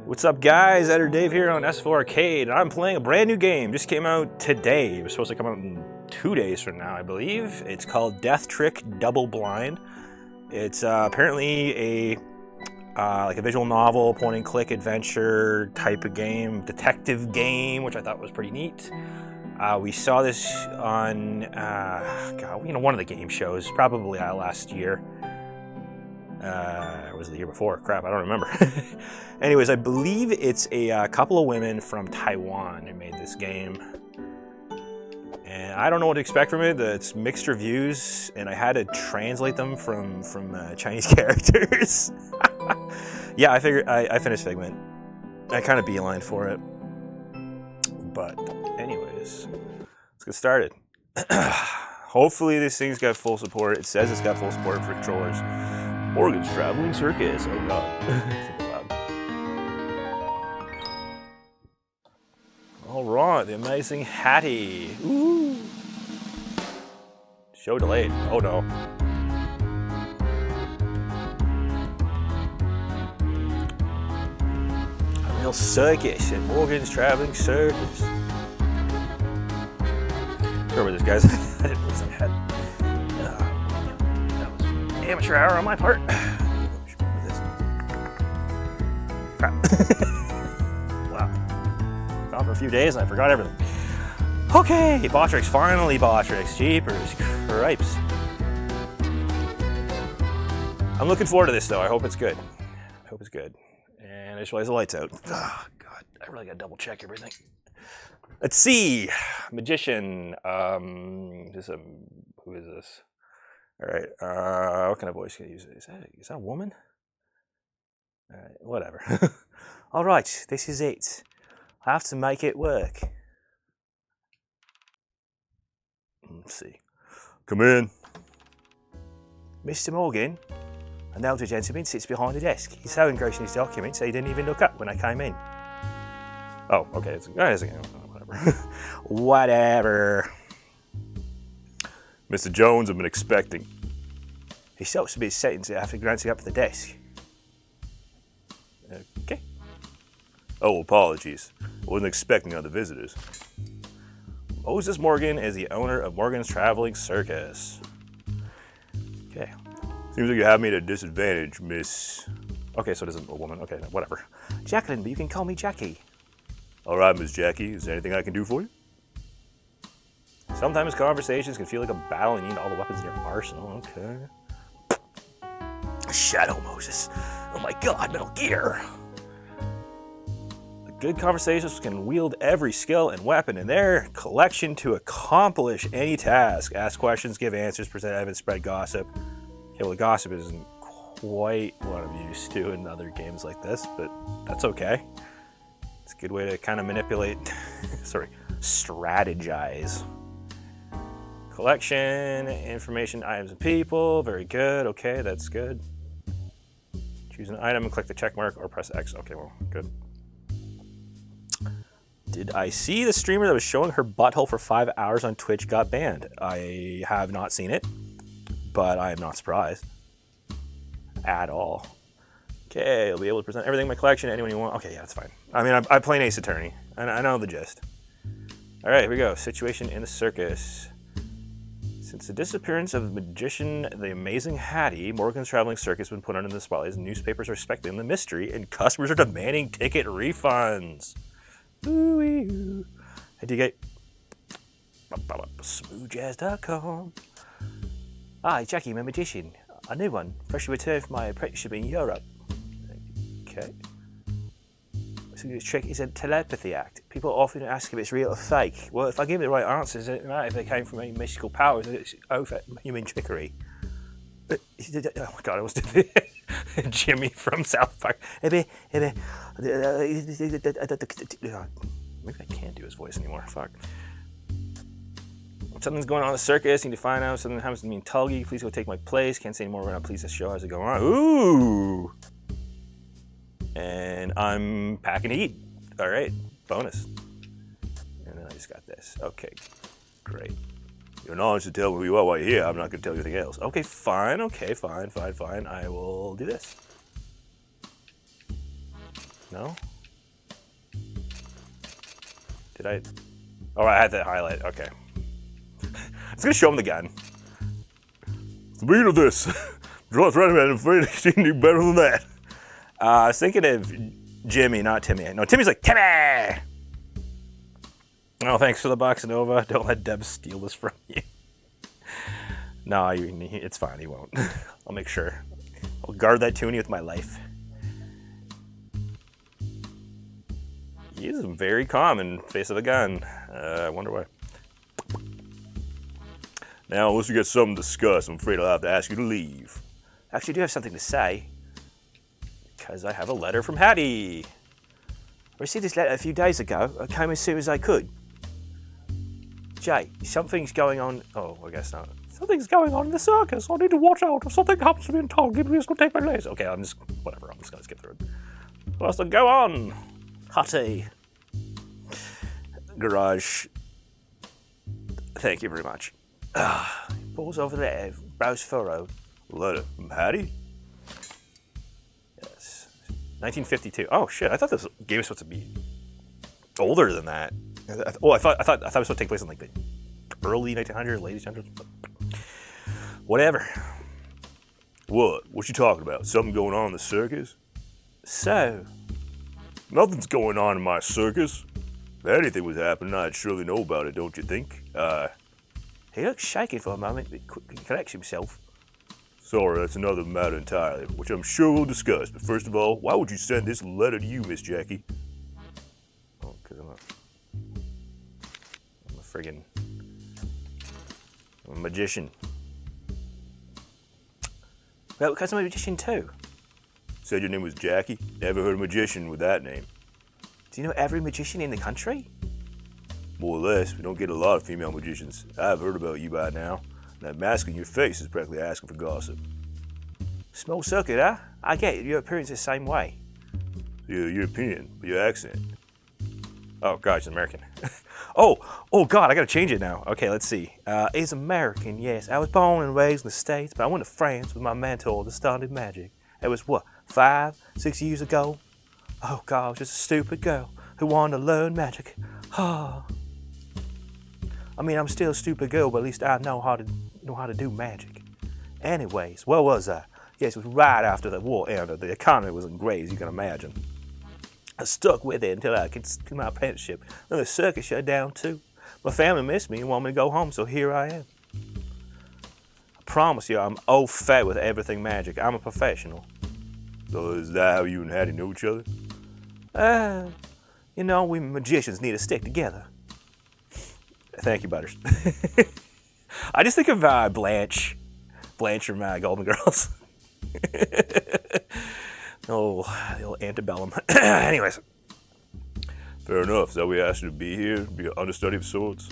What's up, guys? Editor Dave here on S4 Arcade, and I'm playing a brand new game. Just came out today. It was supposed to come out in 2 days from now, I believe. It's called Death Trick Double Blind. It's apparently a like a visual novel, point-and-click adventure type of game, detective game, which I thought was pretty neat. We saw this on one of the game shows, probably last year. Or was it the year before? Crap, I don't remember. Anyways, I believe it's a couple of women from Taiwan who made this game. And I don't know what to expect from it. It's mixed reviews, and I had to translate them from Chinese characters. Yeah, I figured I finished Figment. I kind of beeline for it. But anyways, let's get started. Hopefully this thing's got full support. It says it's got full support for controllers. Morgan's Traveling Circus. Oh god. Alright, the Amazing Hattie. Ooh. Show delayed. Oh no. A real circus at Morgan's Traveling Circus. Sorry about this, guys. I didn't realize I had. That was amateur hour on my part. Crap. Wow. Gone for a few days and I forgot everything. Okay, Botrix, finally Botrix. Jeepers, cripes. I'm looking forward to this though. I hope it's good. I hope it's good. And I just realized the light's out. Oh, God, I really gotta double check everything. Let's see. Magician. Who is this? All right. What kind of voice can I use? Is that a woman? All right. Whatever. All right. This is it. I have to make it work. Let's see. Come in. Mr. Morgan, an elder gentleman, sits behind the desk. He's so engrossed in his documents that he didn't even look up when I came in. Oh, okay. Whatever. Whatever. Mr. Jones, I've been expecting. He stops a bit settings after glancing up at the desk. Okay. Oh, apologies. I wasn't expecting other visitors. Moses Morgan is the owner of Morgan's Traveling Circus. Okay. Seems like you have me at a disadvantage, miss. Okay, so it isn't a woman. Okay, whatever. Jacqueline, but you can call me Jackie. All right, Miss Jackie. Is there anything I can do for you? Sometimes conversations can feel like a battle and you need all the weapons in your arsenal. Okay. Shadow Moses. Oh my god, Metal Gear. Good conversations can wield every skill and weapon in their collection to accomplish any task. Ask questions, give answers, present evidence, spread gossip. Okay, well, the gossip isn't quite what I'm used to in other games like this, but that's okay. It's a good way to kind of manipulate, strategize. Collection, information, items, and people. Very good. Okay, that's good. Choose an item and click the check mark or press X. Okay, well, good. Did I see the streamer that was showing her butthole for 5 hours on Twitch got banned? I have not seen it, but I am not surprised at all. Okay, I'll be able to present everything in my collection to anyone you want. Okay, yeah, that's fine. I mean, I play an Ace Attorney, and I know the gist. All right, here we go. Situation in the circus. Since the disappearance of the magician, the Amazing Hattie, Morgan's Traveling Circus has been put under the spotlight as newspapers are speculating the mystery and customers are demanding ticket refunds. Ooh-wee-oo. How do you get smoothjazz.com? Hi, Jackie, I'm a magician. A new one, freshly returned from my apprenticeship in Europe. Okay. So this trick is a telepathy act. People often ask if it's real or fake. Well, if I give the right answers, it doesn't matter if they came from any mystical powers. It's over human trickery. Oh my god, I was doing Jimmy from South Park. Maybe I can't do his voice anymore. Fuck. Something's going on in the circus. Need to find out. Something happens to me and Tulgi. Please go take my place. Can't say any more right now. Please just show as it go on. Ooh. And I'm packing heat. All right, bonus. And then I just got this. Okay, great. You're not to tell me why you're here. I'm not going to tell you anything else. Okay, fine. Okay, fine. I will do this. No? Did I? Oh, I had that highlight. Okay. I was gonna show him the gun. The meaning of this. Draws right man, afraid he can do better than that. I was thinking of Jimmy, not Timmy. No, Timmy's like, Timmy! Oh, thanks for the box, Nova. Don't let Deb steal this from you. No, it's fine. He won't. I'll make sure. I'll guard that toonie with my life. He is very calm in face of a gun. I wonder why. Now, unless you got something to discuss, I'm afraid I'll have to ask you to leave. Actually, I do have something to say. Because I have a letter from Hattie. I received this letter a few days ago. I came as soon as I could. Jay, something's going on. Oh, I guess not. Something's going on in the circus. I need to watch out. If something happens to me in town, give me a take my place. Okay, whatever. I'm just going to skip through it. What's to go on? Hattie. Garage. Thank you very much. Pulls over there. Brows furrowed. Letter from Hattie? Yes. 1952. Oh shit! I thought this game was supposed to be older than that. Oh, I thought it was supposed to take place in like the early 1900s, late 1800s. Whatever. What? What you talking about? Something going on in the circus? So? Nothing's going on in my circus. If anything was happening, I'd surely know about it, don't you think? He looks shaky for a moment, but quickly collects himself. Sorry, that's another matter entirely, which I'm sure we'll discuss. But first of all, why would you send this letter to you, Miss Jackie? Oh, because I'm a magician. Well, because I'm a magician too. Said your name was Jackie? Never heard a magician with that name. Do you know every magician in the country? More or less. We don't get a lot of female magicians. I've heard about you by now. That mask on your face is practically asking for gossip. Small circuit, huh? I get it. Your appearance is the same way. Yeah, European, but your accent. Oh, God, it's American. oh, God, I gotta change it now. Okay, let's see. It's American, yes. I was born and raised in the States, but I went to France with my mentor that started magic. It was, 5, 6 years ago? Oh, God, I was just a stupid girl who wanted to learn magic. I mean, I'm still a stupid girl, but at least I know how to do magic. Anyways, where was I? Yes, it was right after the war ended. The economy wasn't great, as you can imagine. I stuck with it until I could do my apprenticeship. Then the circus shut down too. My family missed me and wanted me to go home, so here I am. I promise you, I'm au fait with everything magic. I'm a professional. So is that how you and Hattie know each other? We magicians need to stick together. Thank you, Butters. I just think of Blanche from Golden Girls. Oh, the old antebellum. Anyways. Fair enough. Is that we asked you to be here? Be an understudy of sorts?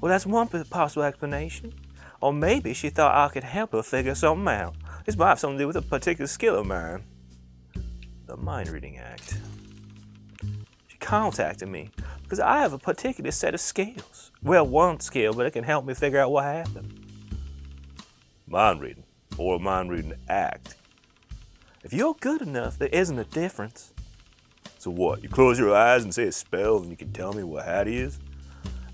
Well, that's one possible explanation. Or maybe she thought I could help her figure something out. This might have something to do with a particular skill of mine. The mind reading act. She contacted me because I have a particular set of skills. Well, one skill, but it can help me figure out what happened. Mind reading, or a mind reading act. If you're good enough, there isn't a difference. So what, you close your eyes and say a spell and you can tell me what Hattie is?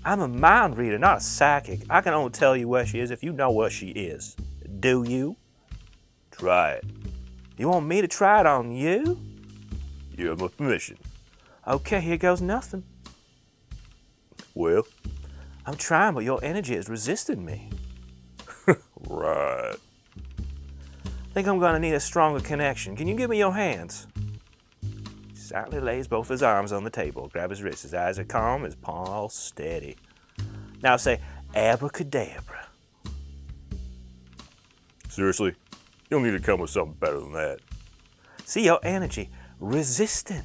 I'm a mind reader, not a psychic. I can only tell you where she is if you know where she is. Do you? Try it. You want me to try it on you? You have my permission. Okay, here goes nothing. Well? I'm trying, but your energy is resisting me. Right. I think I'm gonna need a stronger connection. Can you give me your hands? He silently lays both his arms on the table, grab his wrists. His eyes are calm, his palm all steady. Now say, abracadabra. Seriously? You'll need to come with something better than that. See your energy, resistant.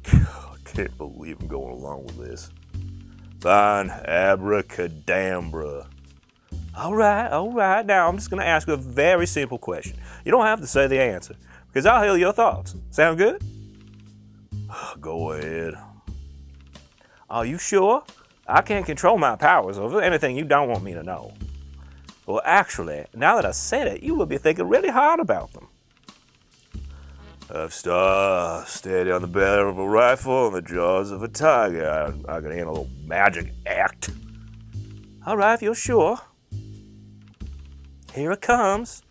I can't believe I'm going along with this. Fine, abracadabra. All right. Now I'm just going to ask you a very simple question. You don't have to say the answer, because I'll hear your thoughts. Sound good? Go ahead. Are you sure? I can't control my powers over anything you don't want me to know. Well, actually, now that I said it, you will be thinking really hard about them. I've steady on the barrel of a rifle in the jaws of a tiger. I can handle a little magic act. All right, if you're sure. Here it comes.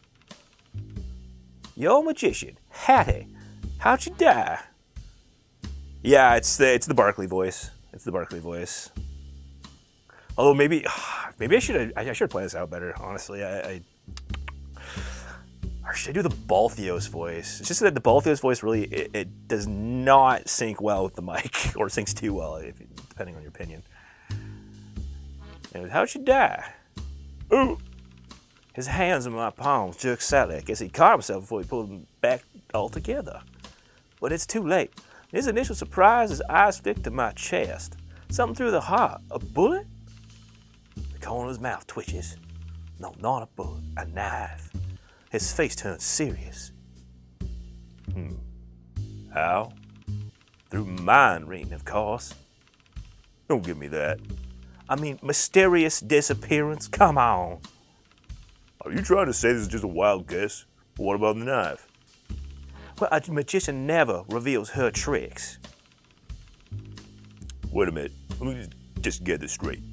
You're a magician. Hattie, how'd you die? Yeah, it's the Barkley voice. It's the Barkley voice. Although maybe I should plan this out better. Honestly, or should I do the Balthios voice? It's just that the Balthios voice really it does not sync well with the mic, or syncs too well, depending on your opinion. And how'd you die? Ooh. His hands in my palms jerked slightly. I guess he caught himself before he pulled them back altogether. But it's too late. His initial surprise, his eyes flicked to my chest. Something through the heart. A bullet? The corner of his mouth twitches. No, not a bullet. A knife. His face turns serious. How? Through mind reading, of course. Don't give me that. I mean, mysterious disappearance? Come on. Are you trying to say this is just a wild guess? What about the knife? Well, a magician never reveals her tricks. Wait a minute. Let me just get this straight.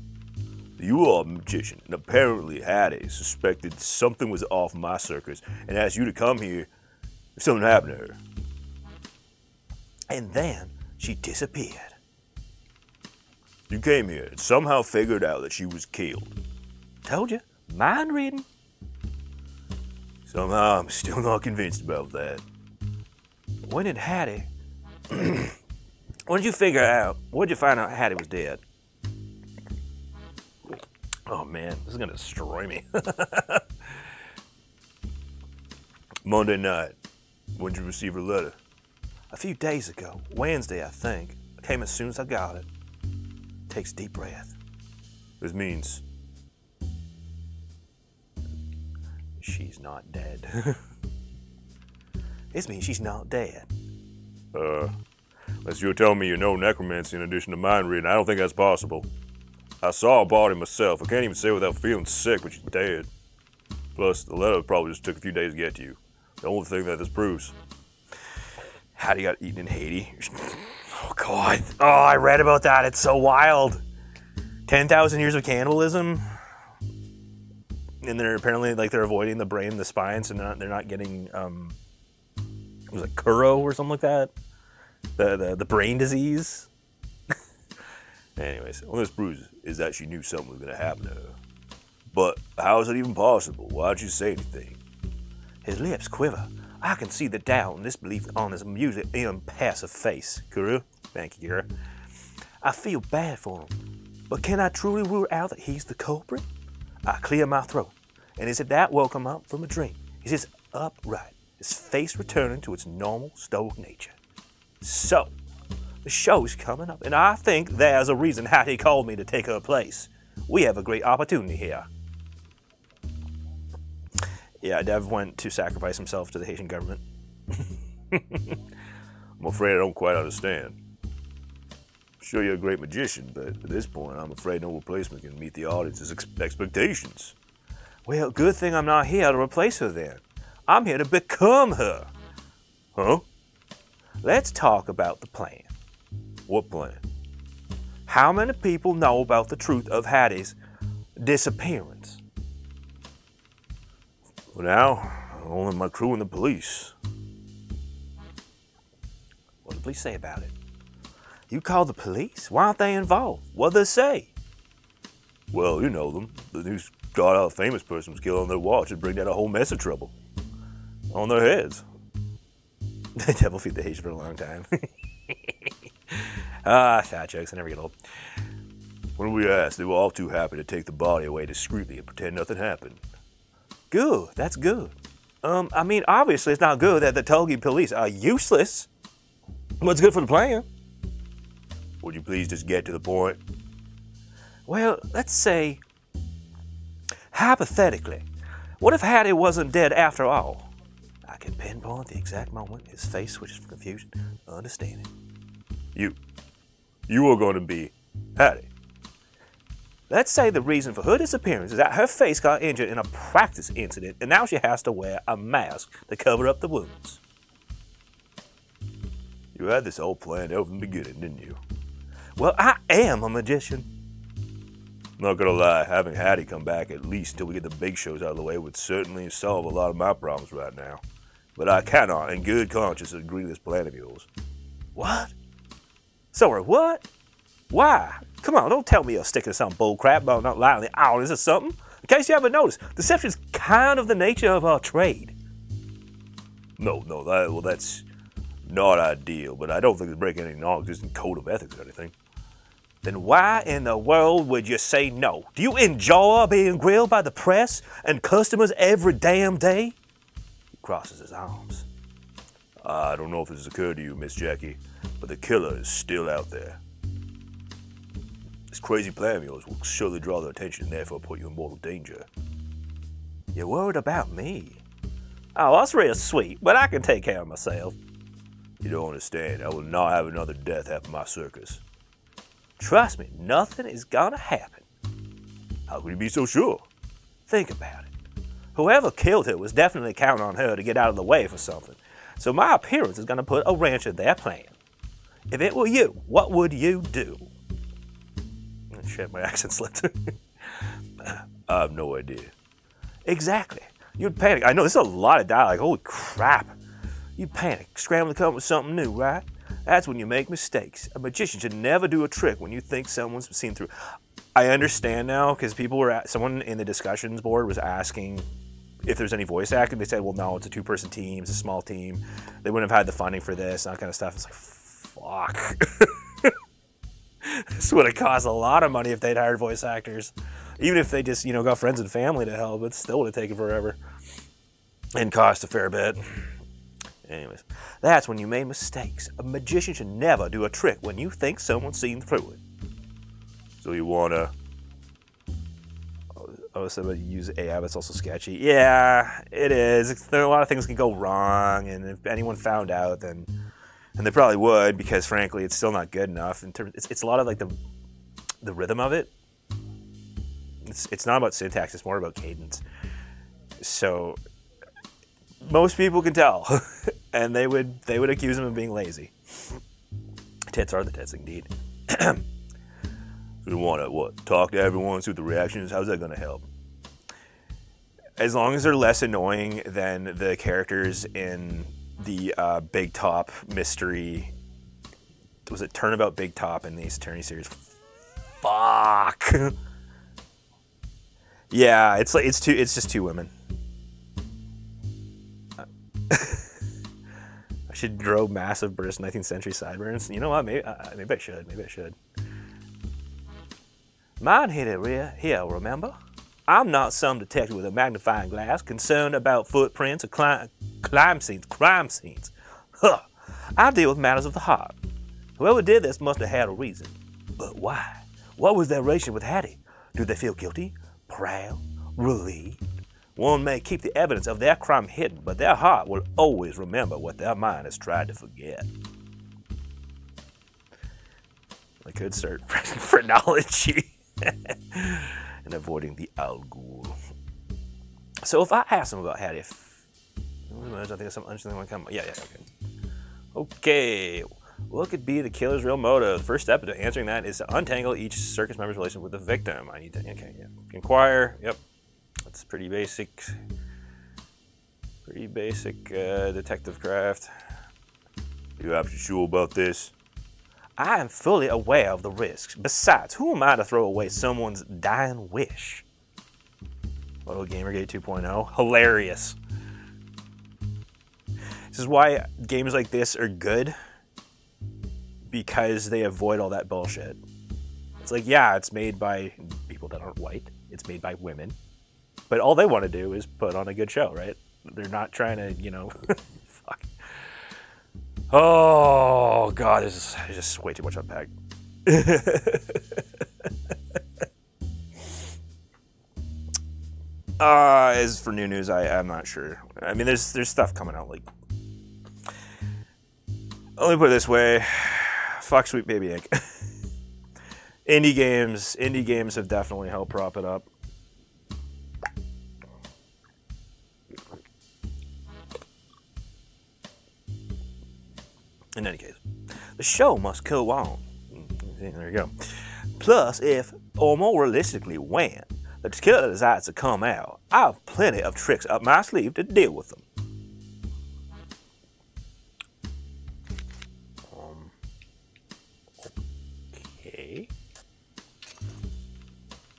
You are a magician, and apparently Hattie suspected something was off my circus and asked you to come here if something happened to her. And then she disappeared. You came here and somehow figured out that she was killed. Told you, mind reading. Somehow I'm still not convinced about that. When did Hattie... when did you find out Hattie was dead? Oh man, this is gonna destroy me. Monday night. When did you receive her letter? A few days ago. Wednesday, I think. I came as soon as I got it. Takes a deep breath. This means... she's not dead. This means she's not dead. Unless you're telling me you know necromancy in addition to mind reading, I don't think that's possible. I saw a body myself. I can't even say without feeling sick when she's dead. Plus, the letter probably just took a few days to get to you. The only thing that this proves. Hattie got eaten in Haiti. Oh, God. Oh, I read about that. It's so wild. 10,000 years of cannibalism. And they're apparently, they're avoiding the brain, the spine, so they're not getting, was it Kuro or something like that? The brain disease. Anyways, all this proves is that she knew something was going to happen to her. But how is it even possible? Why'd you say anything? His lips quiver. I can see the doubt and disbelief on his usually impassive face. Kuru? Thank you, Kira. I feel bad for him. But can I truly rule out that he's the culprit? I clear my throat. And as if that woke him up from a dream, he sits upright, his face returning to its normal stoic nature. So, the show's coming up, and I think there's a reason Hattie called me to take her place. We have a great opportunity here. Yeah, Dev went to sacrifice himself to the Haitian government. I'm afraid I don't quite understand. I'm sure you're a great magician, but at this point, I'm afraid no replacement can meet the audience's expectations. Well, good thing I'm not here to replace her then. I'm here to become her. Huh? Let's talk about the plan. What plan? How many people know about the truth of Hattie's disappearance? Well, now, only my crew and the police. What did the police say about it? You called the police? Why aren't they involved? What'd they say? Well, you know them. The news got out a famous person was killed on their watch and bring down a whole mess of trouble. On their heads. The devil feed the Haitians for a long time. Fat jokes, I never get old. When we asked, they were all too happy to take the body away discreetly and pretend nothing happened. Good, that's good. I mean, obviously it's not good that the Tulgi police are useless. What's good for the plan? Would you please just get to the point? Well, let's say, hypothetically, what if Hattie wasn't dead after all? I can pinpoint the exact moment his face switches from confusion to understanding. You are going to be Hattie. Let's say the reason for her disappearance is that her face got injured in a practice incident and now she has to wear a mask to cover up the wounds. You had this all planned out from the beginning, didn't you? Well, I am a magician. Not gonna lie, having Hattie come back at least until we get the big shows out of the way would certainly solve a lot of my problems right now. But I cannot, in good conscience, agree to this plan of yours. What? Sorry, what? Why? Come on, don't tell me you're sticking to some bull crap about not lying on the hours or something. In case you haven't noticed, deception's kind of the nature of our trade. No, that's not ideal, but I don't think it's breaking any non-existent code of ethics or anything. Then why in the world would you say no? Do you enjoy being grilled by the press and customers every damn day? He crosses his arms. I don't know if this has occurred to you, Miss Jackie, but the killer is still out there. This crazy plan of yours will surely draw their attention and therefore put you in mortal danger. You're worried about me? Oh, that's real sweet, but I can take care of myself. You don't understand. I will not have another death happen in my circus. Trust me, nothing is gonna happen. How could you be so sure? Think about it. Whoever killed her was definitely counting on her to get out of the way for something. So my appearance is gonna put a wrench in their plan. If it were you, what would you do? Shit, my accent slipped. I have no idea. Exactly. You'd panic. I know this is a lot of dialogue. Holy crap. You'd panic, scramble to come up with something new, right? That's when you make mistakes. A magician should never do a trick when you think someone's seen through. I understand now, because someone in the discussions board was asking if there's any voice acting. They said, well, no, it's a two-person team, it's a small team. They wouldn't have had the funding for this, that kind of stuff. It's like, fuck. This would have cost a lot of money if they'd hired voice actors. Even if they just, got friends and family to help, it still would have taken forever. And cost a fair bit. Anyways, that's when you made mistakes. A magician should never do a trick when you think someone's seen through it. So you wanna... Oh, somebody use AI, but it's also sketchy. Yeah, it is. There are a lot of things can go wrong, and if anyone found out, then... And they probably would, because frankly, it's still not good enough. It's a lot of like the rhythm of it. It's not about syntax, it's more about cadence. So... most people can tell, and they would accuse him of being lazy. Tits are the tits, indeed. You want to what? Talk to everyone, see what the reaction is. How's that going to help? As long as they're less annoying than the characters in the Big Top mystery. Was it Turnabout Big Top in the Ace Attorney series? Fuck. Yeah, it's just two women. I should grow massive British 19th century sideburns. You know what? Maybe I should. Maybe I should. Mine hit it here, remember? I'm not some detective with a magnifying glass concerned about footprints or crime scenes. Huh. I deal with matters of the heart. Whoever did this must have had a reason. But why? What was their relation with Hattie? Do they feel guilty? Proud? Relieved? One may keep the evidence of their crime hidden, but their heart will always remember what their mind has tried to forget. I could start phrenology and avoiding the Al Ghul. So if I ask them about Hattie, I think there's something interesting want to come. Yeah, okay. Okay, what could be the killer's real motive? The first step to answering that is to untangle each circus member's relation with the victim. I need to, okay, yeah. Inquire, yep. That's pretty basic. Pretty basic detective craft. You absolutely sure about this? I am fully aware of the risks. Besides, who am I to throw away someone's dying wish? Little Gamergate 2.0. Hilarious. This is why games like this are good. Because they avoid all that bullshit. It's like, yeah, it's made by people that aren't white. It's made by women. But all they want to do is put on a good show, right? They're not trying to, fuck. Oh, God, this is just way too much unpacked. As for new news, I'm not sure. I mean, there's stuff coming out, like... Let me put it this way. Fuck Sweet Baby Inc. Indie games have definitely helped prop it up. In any case, the show must go on. There you go. Plus, if, or more realistically when, the killer decides to come out, I have plenty of tricks up my sleeve to deal with them. Okay.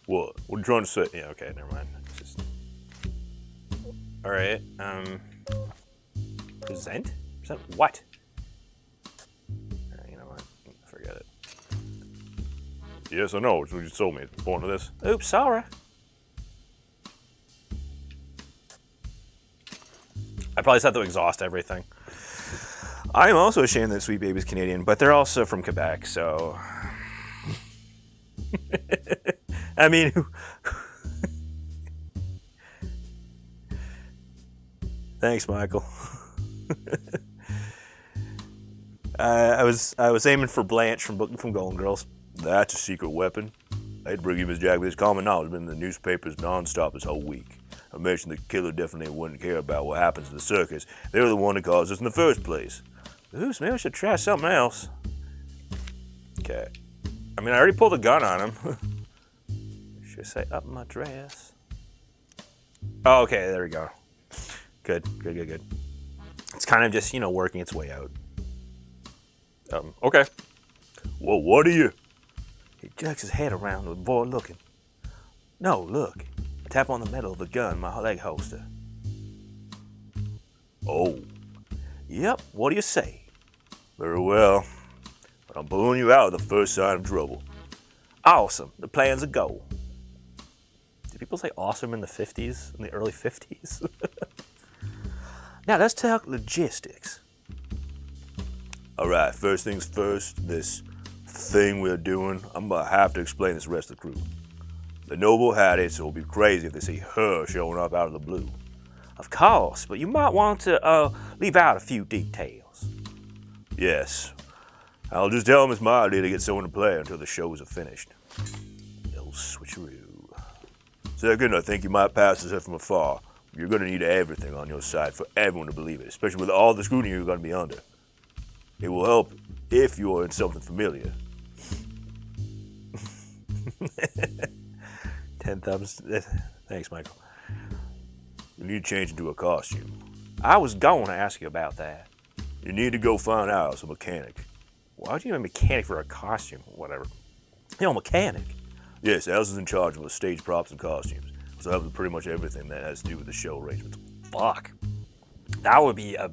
What? What are you trying to say? Yeah, okay, never mind. Just... Alright, Present? Present what? You know what? Forget it. Yes, I know. It's what you told me. It's born to this. Oops, sorry. I probably just have to exhaust everything. I am also ashamed that Sweet Baby's Canadian, but they're also from Quebec, so... I mean... Thanks, Michael. I was aiming for Blanche from Golden Girls. That's a secret weapon. They'd bring him his jack with his common knowledge. Been in the newspapers non-stop this whole week. I mentioned the killer definitely wouldn't care about what happens in the circus. They were the one that caused us in the first place. Ooh, so maybe I should try something else. Okay. I mean, I already pulled a gun on him. Should I say up my dress? Oh, okay, there we go. Good. It's kind of just, you know, working its way out. Okay. Well, what are you? He jerks his head around to avoid looking. No, look. I tap on the metal of the gun, my leg holster. Oh. Yep, what do you say? Very well. But I'm pulling you out of the first sign of trouble. Awesome. The plan's a go. Did people say awesome in the 50s? In the early 50s? Now, let's talk logistics. Alright, first things first, this thing we're doing, I'm gonna have to explain this to the rest of the crew. The noble had it, so it'll be crazy if they see her showing up out of the blue. Of course, but you might want to leave out a few details. Yes. I'll just tell them it's my idea to get someone to play until the shows are finished. No switcheroo. Second, I think you might pass this from afar. You're gonna need everything on your side for everyone to believe it, especially with all the scrutiny you're gonna be under. It will help if you are in something familiar. 10 thumbs. Thanks, Michael. You need to change into a costume. I was going to ask you about that. You need to go find out a mechanic. Why would you need a mechanic for a costume? Whatever. You know, mechanic. Yes, Alice is in charge of the stage props and costumes. So that was pretty much everything that has to do with the show arrangements. Fuck. That would be a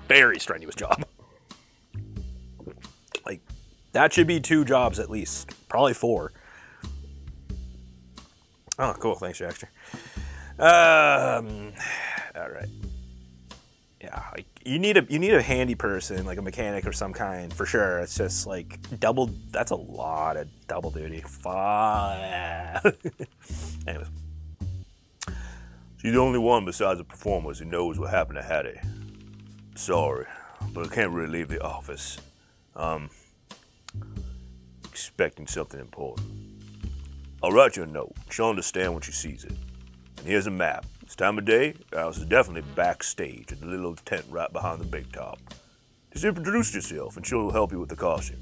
very strenuous job. Like, that should be 2 jobs at least. Probably 4. Oh, cool. Thanks, Jackster. Alright. Yeah, like, you need a handy person, like a mechanic or some kind, for sure. It's just, like, that's a lot of double duty. Fuck. Anyways. She's the only one besides the performers who knows what happened to Hattie. Sorry, but I can't really leave the office. Expecting something important. I'll write you a note. She'll understand when she sees it. And here's a map. This time of day, Alice is definitely backstage at the little tent right behind the big top. Just introduce yourself and she'll help you with the costume.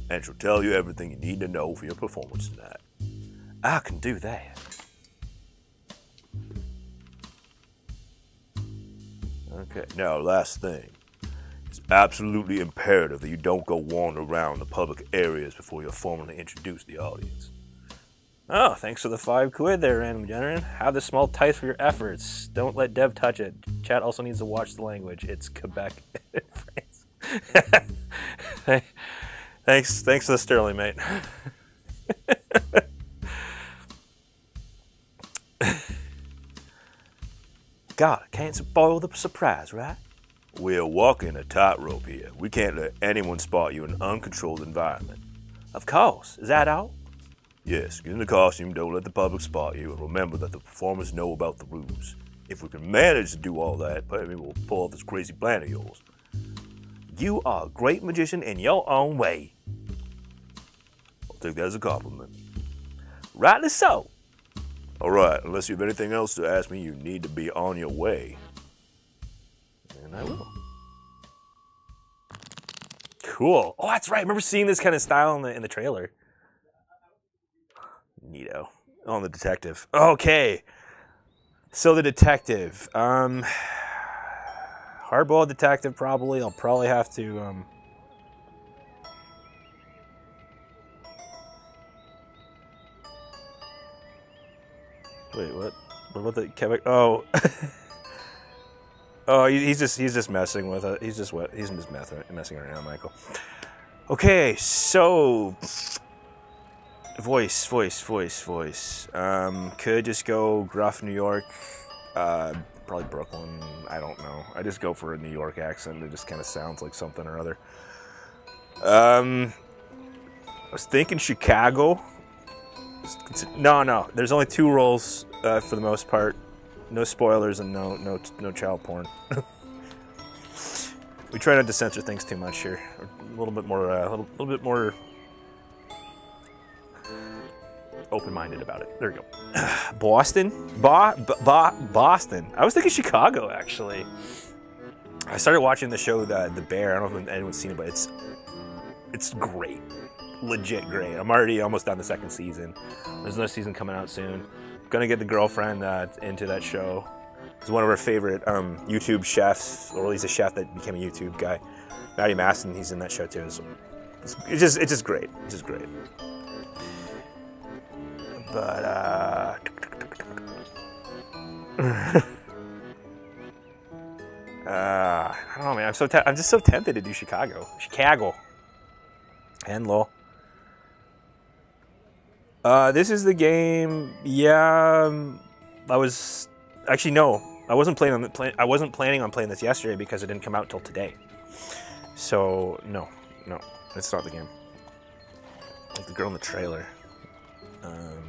And she'll tell you everything you need to know for your performance tonight. I can do that. Okay, now last thing. It's absolutely imperative that you don't go wandering around the public areas before you formally introduce the audience. Oh, thanks for the 5 quid there, random gentleman. Have this small tithe for your efforts. Don't let Dev touch it. Chat also needs to watch the language. It's Quebec, France. Thanks for the sterling, mate. God, I can't spoil the surprise, right? We're walking a tightrope here. We can't let anyone spot you in an uncontrolled environment. Of course. Is that all? Yes, get in the costume, don't let the public spot you, and remember that the performers know about the rules. If we can manage to do all that, maybe we'll pull off this crazy plan of yours. You are a great magician in your own way. I'll take that as a compliment. Rightly so. Alright, unless you have anything else to ask me, you need to be on your way. And I will. cool. Oh, that's right. I remember seeing this kind of style in the trailer. Neato. Oh, the detective. Okay. So the detective. Hardball detective, probably. I'll probably have to... Wait, what? What about the Quebec? Oh. Oh, he's just messing with it. He's just messing around, Michael. Okay, so... Voice. Could just go gruff New York. Probably Brooklyn. I don't know. I just go for a New York accent. It just kind of sounds like something or other. I was thinking Chicago. No. There's only 2 roles for the most part. No spoilers and no child porn. We try not to censor things too much here. A little bit more open-minded about it. There we go. Boston? Boston. I was thinking Chicago, actually. I started watching the show The Bear. I don't know if anyone's seen it, but it's great. Legit great. I'm already almost done the 2nd season. There's another season coming out soon. Gonna get the girlfriend into that show. He's one of our favorite YouTube chefs, or he's a chef that became a YouTube guy. Matty Maston, he's in that show too. So it's just great. It's just great. But I don't know, man. I'm just so tempted to do Chicago. Hello. This is the game. Yeah, I was actually no. I wasn't planning on playing this yesterday because it didn't come out till today. So no, it's not the game. Like the girl in the trailer. I'll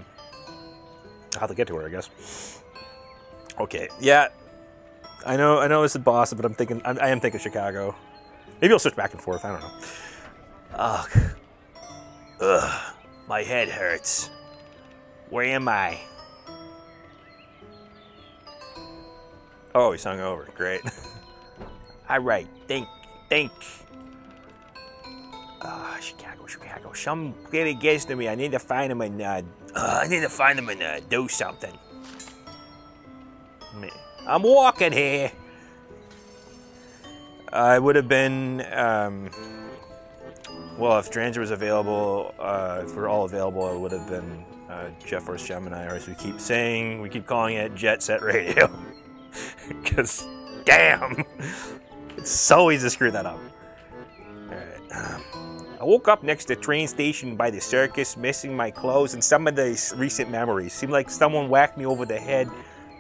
have to get to her, I guess. Okay, yeah. I know it's Boston, but I am thinking Chicago. Maybe I'll switch back and forth. I don't know. Ugh. My head hurts. Where am I? Oh, he's hung over. Great. All right. Think. Chicago. Somebody gets to me. I need to find him and do something. I'm walking here. I would have been. Well, if Stranger was available, if we're all available, it would have been Jet Force Gemini, or as we keep calling it Jet Set Radio. Because, damn, it's so easy to screw that up. Alright. I woke up next to the train station by the circus, missing my clothes and some of the recent memories. Seemed like someone whacked me over the head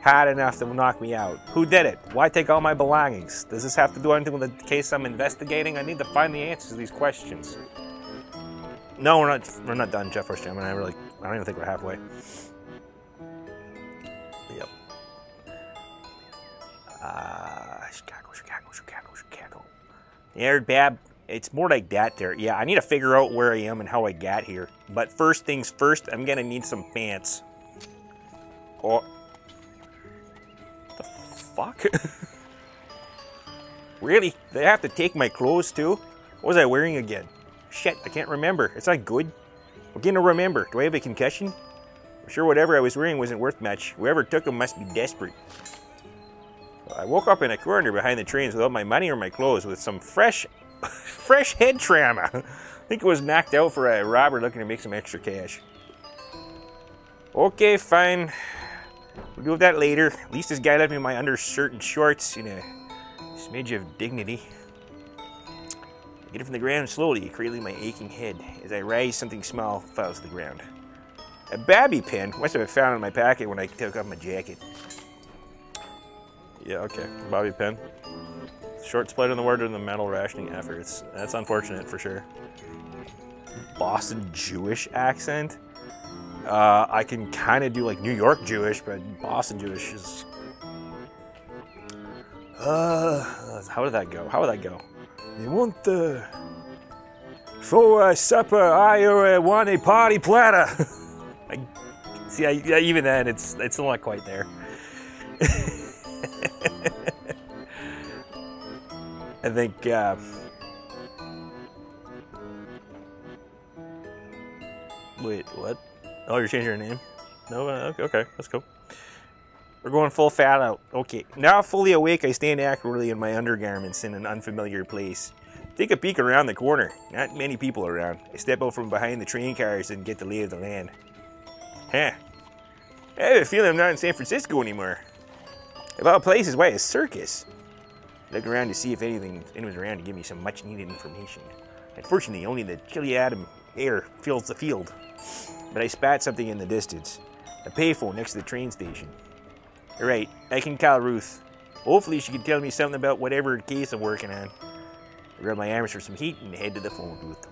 hard enough to knock me out. Who did it? Why take all my belongings? Does this have to do anything with the case I'm investigating? I need to find the answers to these questions. No, we're not done, Jeff Force Gemini. I don't even think we're halfway. Yep. Chicago. Yeah, Bab. It's more like that there. Yeah, I need to figure out where I am and how I got here. But first things first, I'm gonna need some pants. Oh. The fuck? Really? They have to take my clothes too? What was I wearing again? Shit, I can't remember. It's not good. I'm getting to remember. Do I have a concussion? I'm sure whatever I was wearing wasn't worth much. Whoever took them must be desperate. I woke up in a corner behind the trains without my money or my clothes with some fresh head trauma. I think it was knocked out for a robber looking to make some extra cash. Okay, fine. We'll deal with that later. At least this guy left me my undershirt and shorts in a smidge of dignity. I get it from the ground slowly, cradling my aching head. As I rise, something small falls to the ground. A bobby pin must have been found in my pocket when I took off my jacket. Yeah, okay. Bobby pin. Short split in the word in the metal rationing efforts. That's unfortunate for sure. Boston Jewish accent. I can kind of do like New York Jewish, but Boston Jewish is. How did that go? You want the for supper? I want a party platter. Even then, it's not quite there. I think Wait, what? Oh, you're changing your name? No, okay, that's cool. We're going full fat out. Okay, now fully awake, I stand awkwardly in my undergarments in an unfamiliar place. Take a peek around the corner. Not many people around. I step out from behind the train cars and get the lay of the land. Huh. I have a feeling I'm not in San Francisco anymore. Of all places, why a circus? Look around to see if anyone's around to give me some much-needed information. Unfortunately, only the chilly autumn air fills the field. But I spat something in the distance. A payphone next to the train station. Alright, I can call Ruth. Hopefully she can tell me something about whatever case I'm working on. I rub my arms for some heat and head to the phone booth.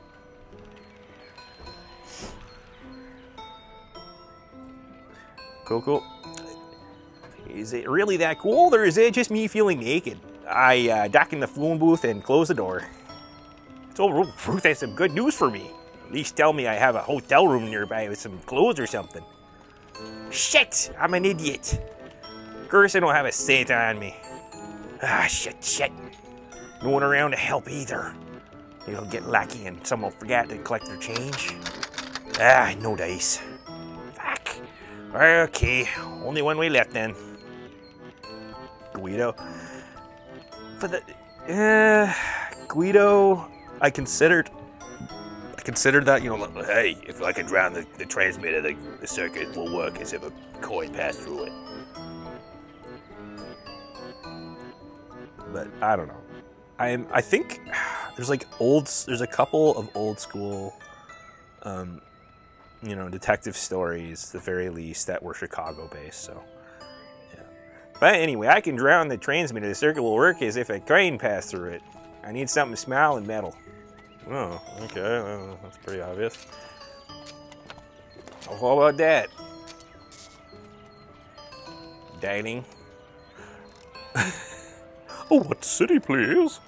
Cool. Is it really that cold, or is it just me feeling naked? I duck in the phone booth and close the door. So Ruth has some good news for me. At least tell me I have a hotel room nearby with some clothes or something. Shit! I'm an idiot. Of course I don't have a cent on me. Ah, shit. No one around to help either. Maybe I'll get lucky and someone will forget to collect their change. Ah, no dice. Fuck. Okay, only one way left then. Guido. For the Guido, I considered that, you know, hey, if I can drown the transmitter, the circuit will work as if a coin passed through it. But I don't know. I think there's a couple of old school, you know, detective stories, at the very least, that were Chicago based. So, yeah. But anyway, I can drown the transmitter. The circuit will work as if a coin passed through it. I need something small and metal. Oh, okay, that's pretty obvious. Oh, how about that? Dining. Oh, what city, please?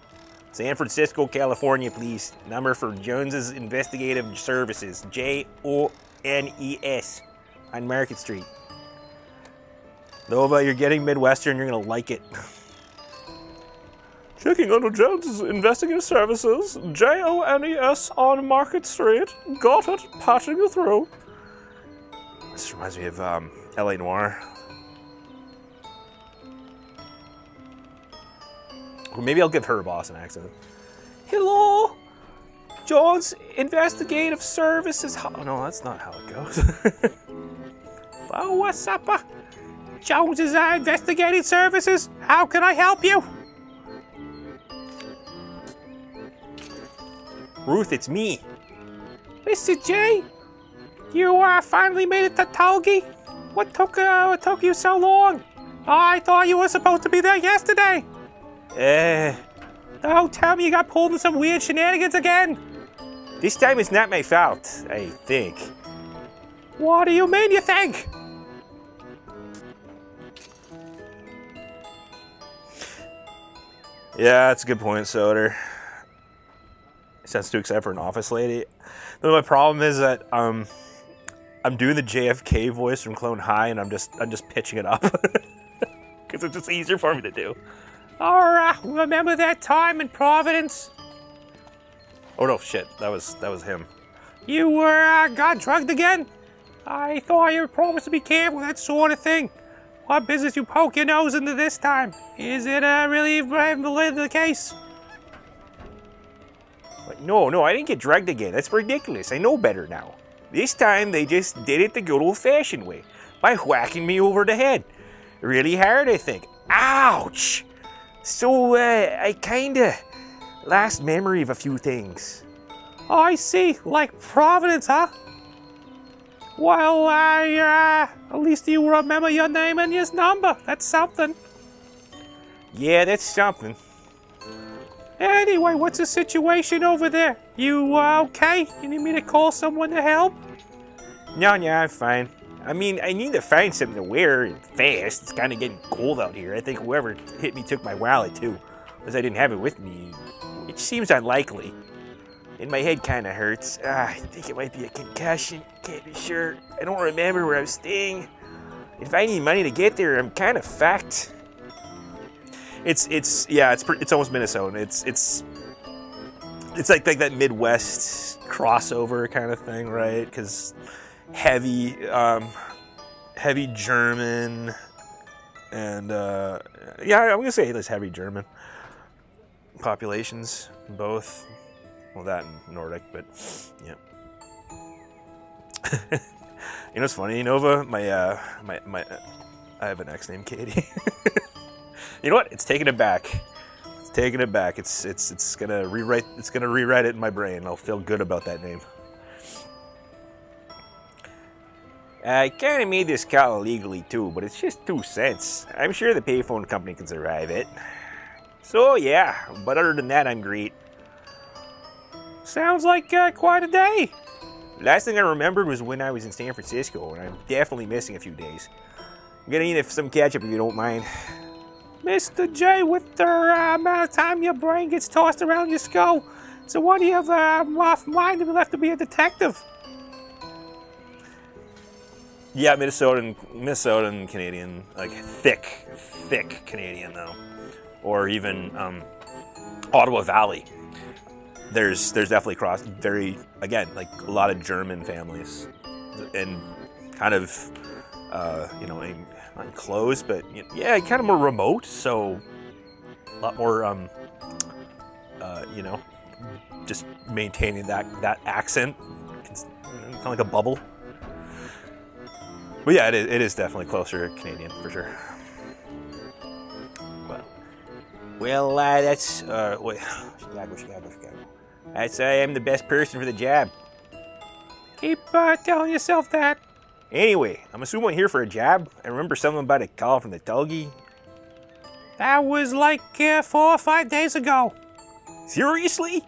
San Francisco, California, please. Number for Jones's Investigative Services. Jones on Market Street. Nova, you're getting Midwestern. You're going to like it. Checking under Jones's Investigative Services. Jones on Market Street. Got it. Patching you through. This reminds me of L.A. Noire. Or maybe I'll give her a Boston accent. Hello, Jones Investigative Services. Oh, no, that's not how it goes. Oh, what's up? Jones's Investigative Services. How can I help you? Ruth, it's me. Mr. J, you finally made it to Togi? What took you so long? I thought you were supposed to be there yesterday. Don't tell me you got pulled in some weird shenanigans again. This time it's not my fault, I think. What do you mean you think? Yeah, that's a good point, Soder. Sense to accept for an office lady. But my problem is that I'm doing the JFK voice from Clone High, and I'm just pitching it up because it's just easier for me to do. Alright, remember that time in Providence? Oh no, shit, that was him. You got drugged again? I thought you were promised to be careful with that sort of thing. What business you poke your nose into this time? Is it really the case? No, I didn't get drugged again. That's ridiculous. I know better now. This time they just did it the good old-fashioned way, by whacking me over the head. Really hard, I think. Ouch! So, I kinda lost memory of a few things. Oh, I see. Like Providence, huh? Well, at least you remember your name and your number. That's something. Yeah, that's something. Anyway, what's the situation over there? You, okay? You need me to call someone to help? No, I'm fine. I mean, I need to find something to wear fast. It's kind of getting cold out here. I think whoever hit me took my wallet, too. Because I didn't have it with me. It seems unlikely. And my head kind of hurts. I think it might be a concussion. Can't be sure. I don't remember where I was staying. If I need money to get there, I'm kind of fucked. It's almost Minnesota. It's it's like that Midwest crossover kind of thing, right? Because heavy German, and yeah, I'm gonna say there's heavy German populations, both. Well, that and Nordic, but yeah. You know what's funny, Nova? I have an ex named Katie. You know what? It's taking it back. It's taking it back. It's gonna rewrite. It's gonna rewrite it in my brain. I'll feel good about that name. I kind of made this call illegally too, but it's just 2 cents. I'm sure the payphone company can survive it. So yeah, but other than that, I'm great. Sounds like quite a day. Last thing I remembered was when I was in San Francisco, and I'm definitely missing a few days. I'm gonna need some ketchup if you don't mind. Mr. J, with the amount of time your brain gets tossed around your skull, so what do you have off mind if you left to be a detective? Yeah, Minnesotan Canadian, like thick Canadian though, or even Ottawa Valley. There's definitely again, like a lot of German families, and kind of not enclosed, but yeah, kind of more remote. So a lot more just maintaining that accent, kind of like a bubble. But yeah, it is definitely closer Canadian for sure. Well, that's Chicago. That's I am the best person for the job. Keep telling yourself that. Anyway, I'm assuming I'm here for a job. I remember something about a call from the Tulgi. That was like 4 or 5 days ago. Seriously?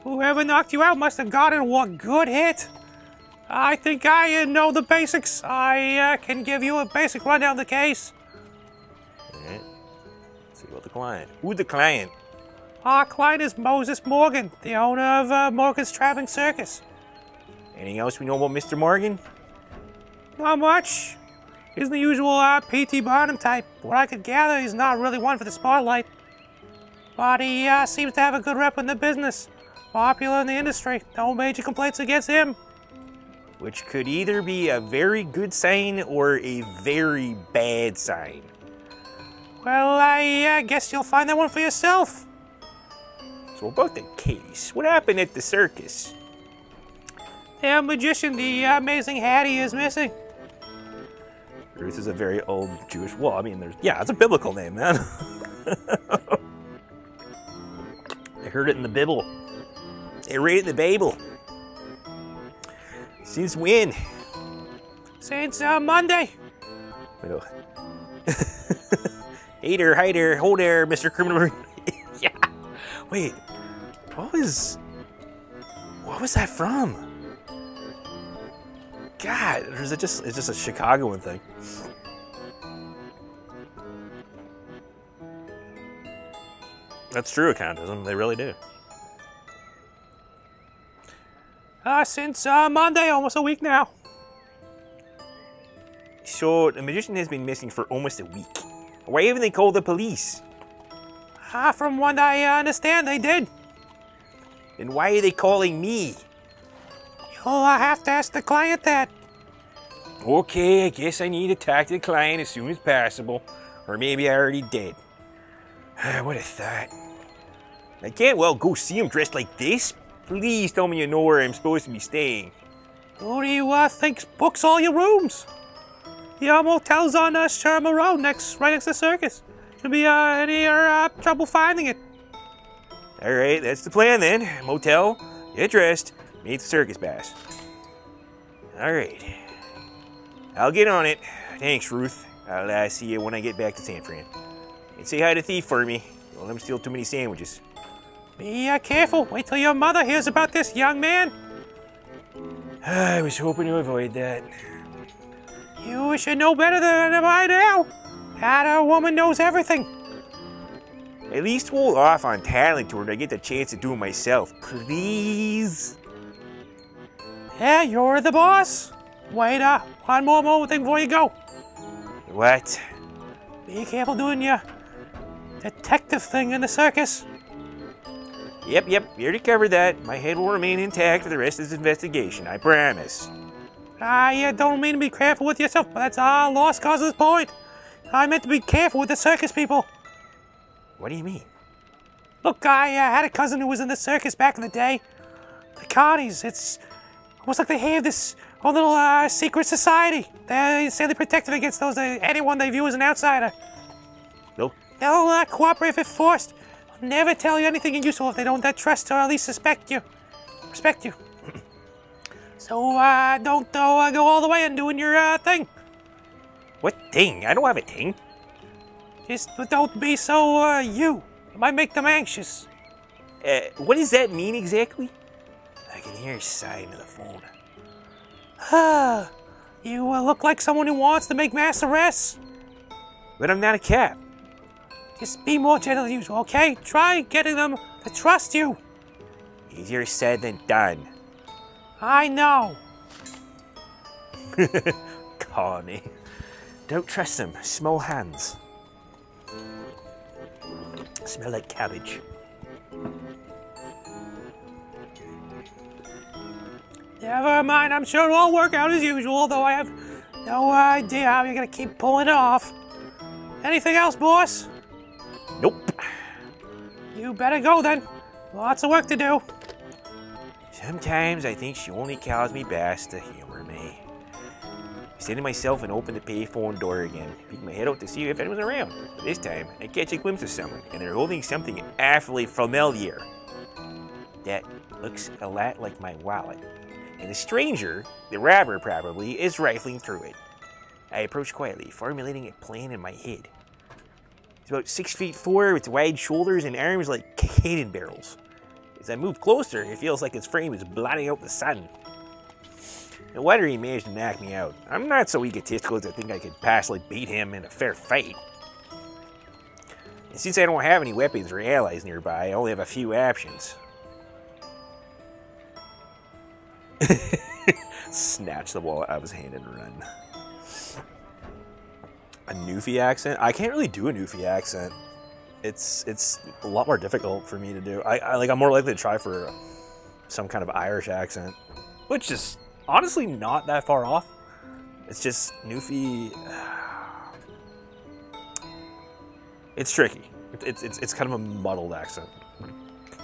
Whoever knocked you out must have gotten one good hit. I think I know the basics. I can give you a basic rundown of the case. Alright. Let's see about the client. Who's the client? Our client is Moses Morgan, the owner of Morgan's Traveling Circus. Anything else we know about Mr. Morgan? Not much. He's the usual P.T. Barnum type. What I could gather, he's not really one for the spotlight. But he seems to have a good rep in the business. Popular in the industry. No major complaints against him. Which could either be a very good sign or a very bad sign. Well, I guess you'll find that one for yourself. So about the case, what happened at the circus? The magician, the amazing Hattie, is missing. Ruth is a very old Jewish, well, I mean, it's a biblical name, man. I heard it in the Bible. They read it in the Bible. Since when? Since Monday. Hey there, hi there, hold there, Mr. Criminal. Yeah. Wait, what was that from? God, or is it's just a Chicagoan thing? That's true accountism, they really do. Since Monday, almost a week now. So, the magician has been missing for almost a week. Why haven't they called the police? From what I understand, they did. Then why are they calling me? You'll have to ask the client that. Okay, I guess I need to talk to the client as soon as possible. Or maybe I already did. What a thought. I can't well go see him dressed like this. Please tell me you know where I'm supposed to be staying. Who do you think books all your rooms? The motel's on Sherma Road, right next to the circus. Shouldn't be any trouble finding it. Alright, that's the plan then. Motel, get dressed, meet the circus bass. Alright. I'll get on it. Thanks, Ruth. I'll see you when I get back to San Fran. And say hi to Thief for me. Don't let him steal too many sandwiches. Be careful. Wait till your mother hears about this, young man. I was hoping to avoid that. You should know better than I now. That woman knows everything. At least hold off on talent to her to get the chance to do it myself, please. Yeah, you're the boss. Wait, one more moment before you go. What? Be careful doing your detective thing in the circus. Yep, we already covered that. My head will remain intact for the rest of this investigation, I promise. You don't mean to be careful with yourself, but that's a lost cause at this point. I meant to be careful with the circus people. What do you mean? Look, I had a cousin who was in the circus back in the day. The Carnies, it's almost like they have this whole little secret society. They say they protect them against anyone they view as an outsider. Nope. They'll cooperate if forced. They'll never tell you anything useful if they don't trust or at least respect you. So, don't go all the way and doing your thing. What thing? I don't have a thing. Just don't be so, you. It might make them anxious. What does that mean exactly? I can hear her sighing to the phone. You look like someone who wants to make mass arrests. But I'm not a cop. Just be more gentle than usual, okay? Try getting them to trust you. Easier said than done. I know. Connie. Don't trust them. Small hands. Smell like cabbage. Never mind, I'm sure it'll all work out as usual, though I have no idea how you're gonna keep pulling it off. Anything else, boss? Nope. You better go then. Lots of work to do. Sometimes I think she only calls me back to humor me. I stand to myself and open the payphone door again, peek my head out to see if anyone's around. This time, I catch a glimpse of someone, and they're holding something awfully familiar. That looks a lot like my wallet. And the stranger, the robber probably, is rifling through it. I approach quietly, formulating a plan in my head. It's about 6'4" with wide shoulders and arms like cannon barrels. As I move closer, it feels like its frame is blotting out the sun. No wonder he managed to knock me out. I'm not so egotistical as to think I could possibly beat him in a fair fight. And since I don't have any weapons or allies nearby, I only have a few options. Snatch the wallet out of his hand and run. A Newfie accent? I can't really do a Newfie accent. It's a lot more difficult for me to do. I'm more likely to try for some kind of Irish accent, which is honestly not that far off. It's just Newfie. It's tricky. It's kind of a muddled accent.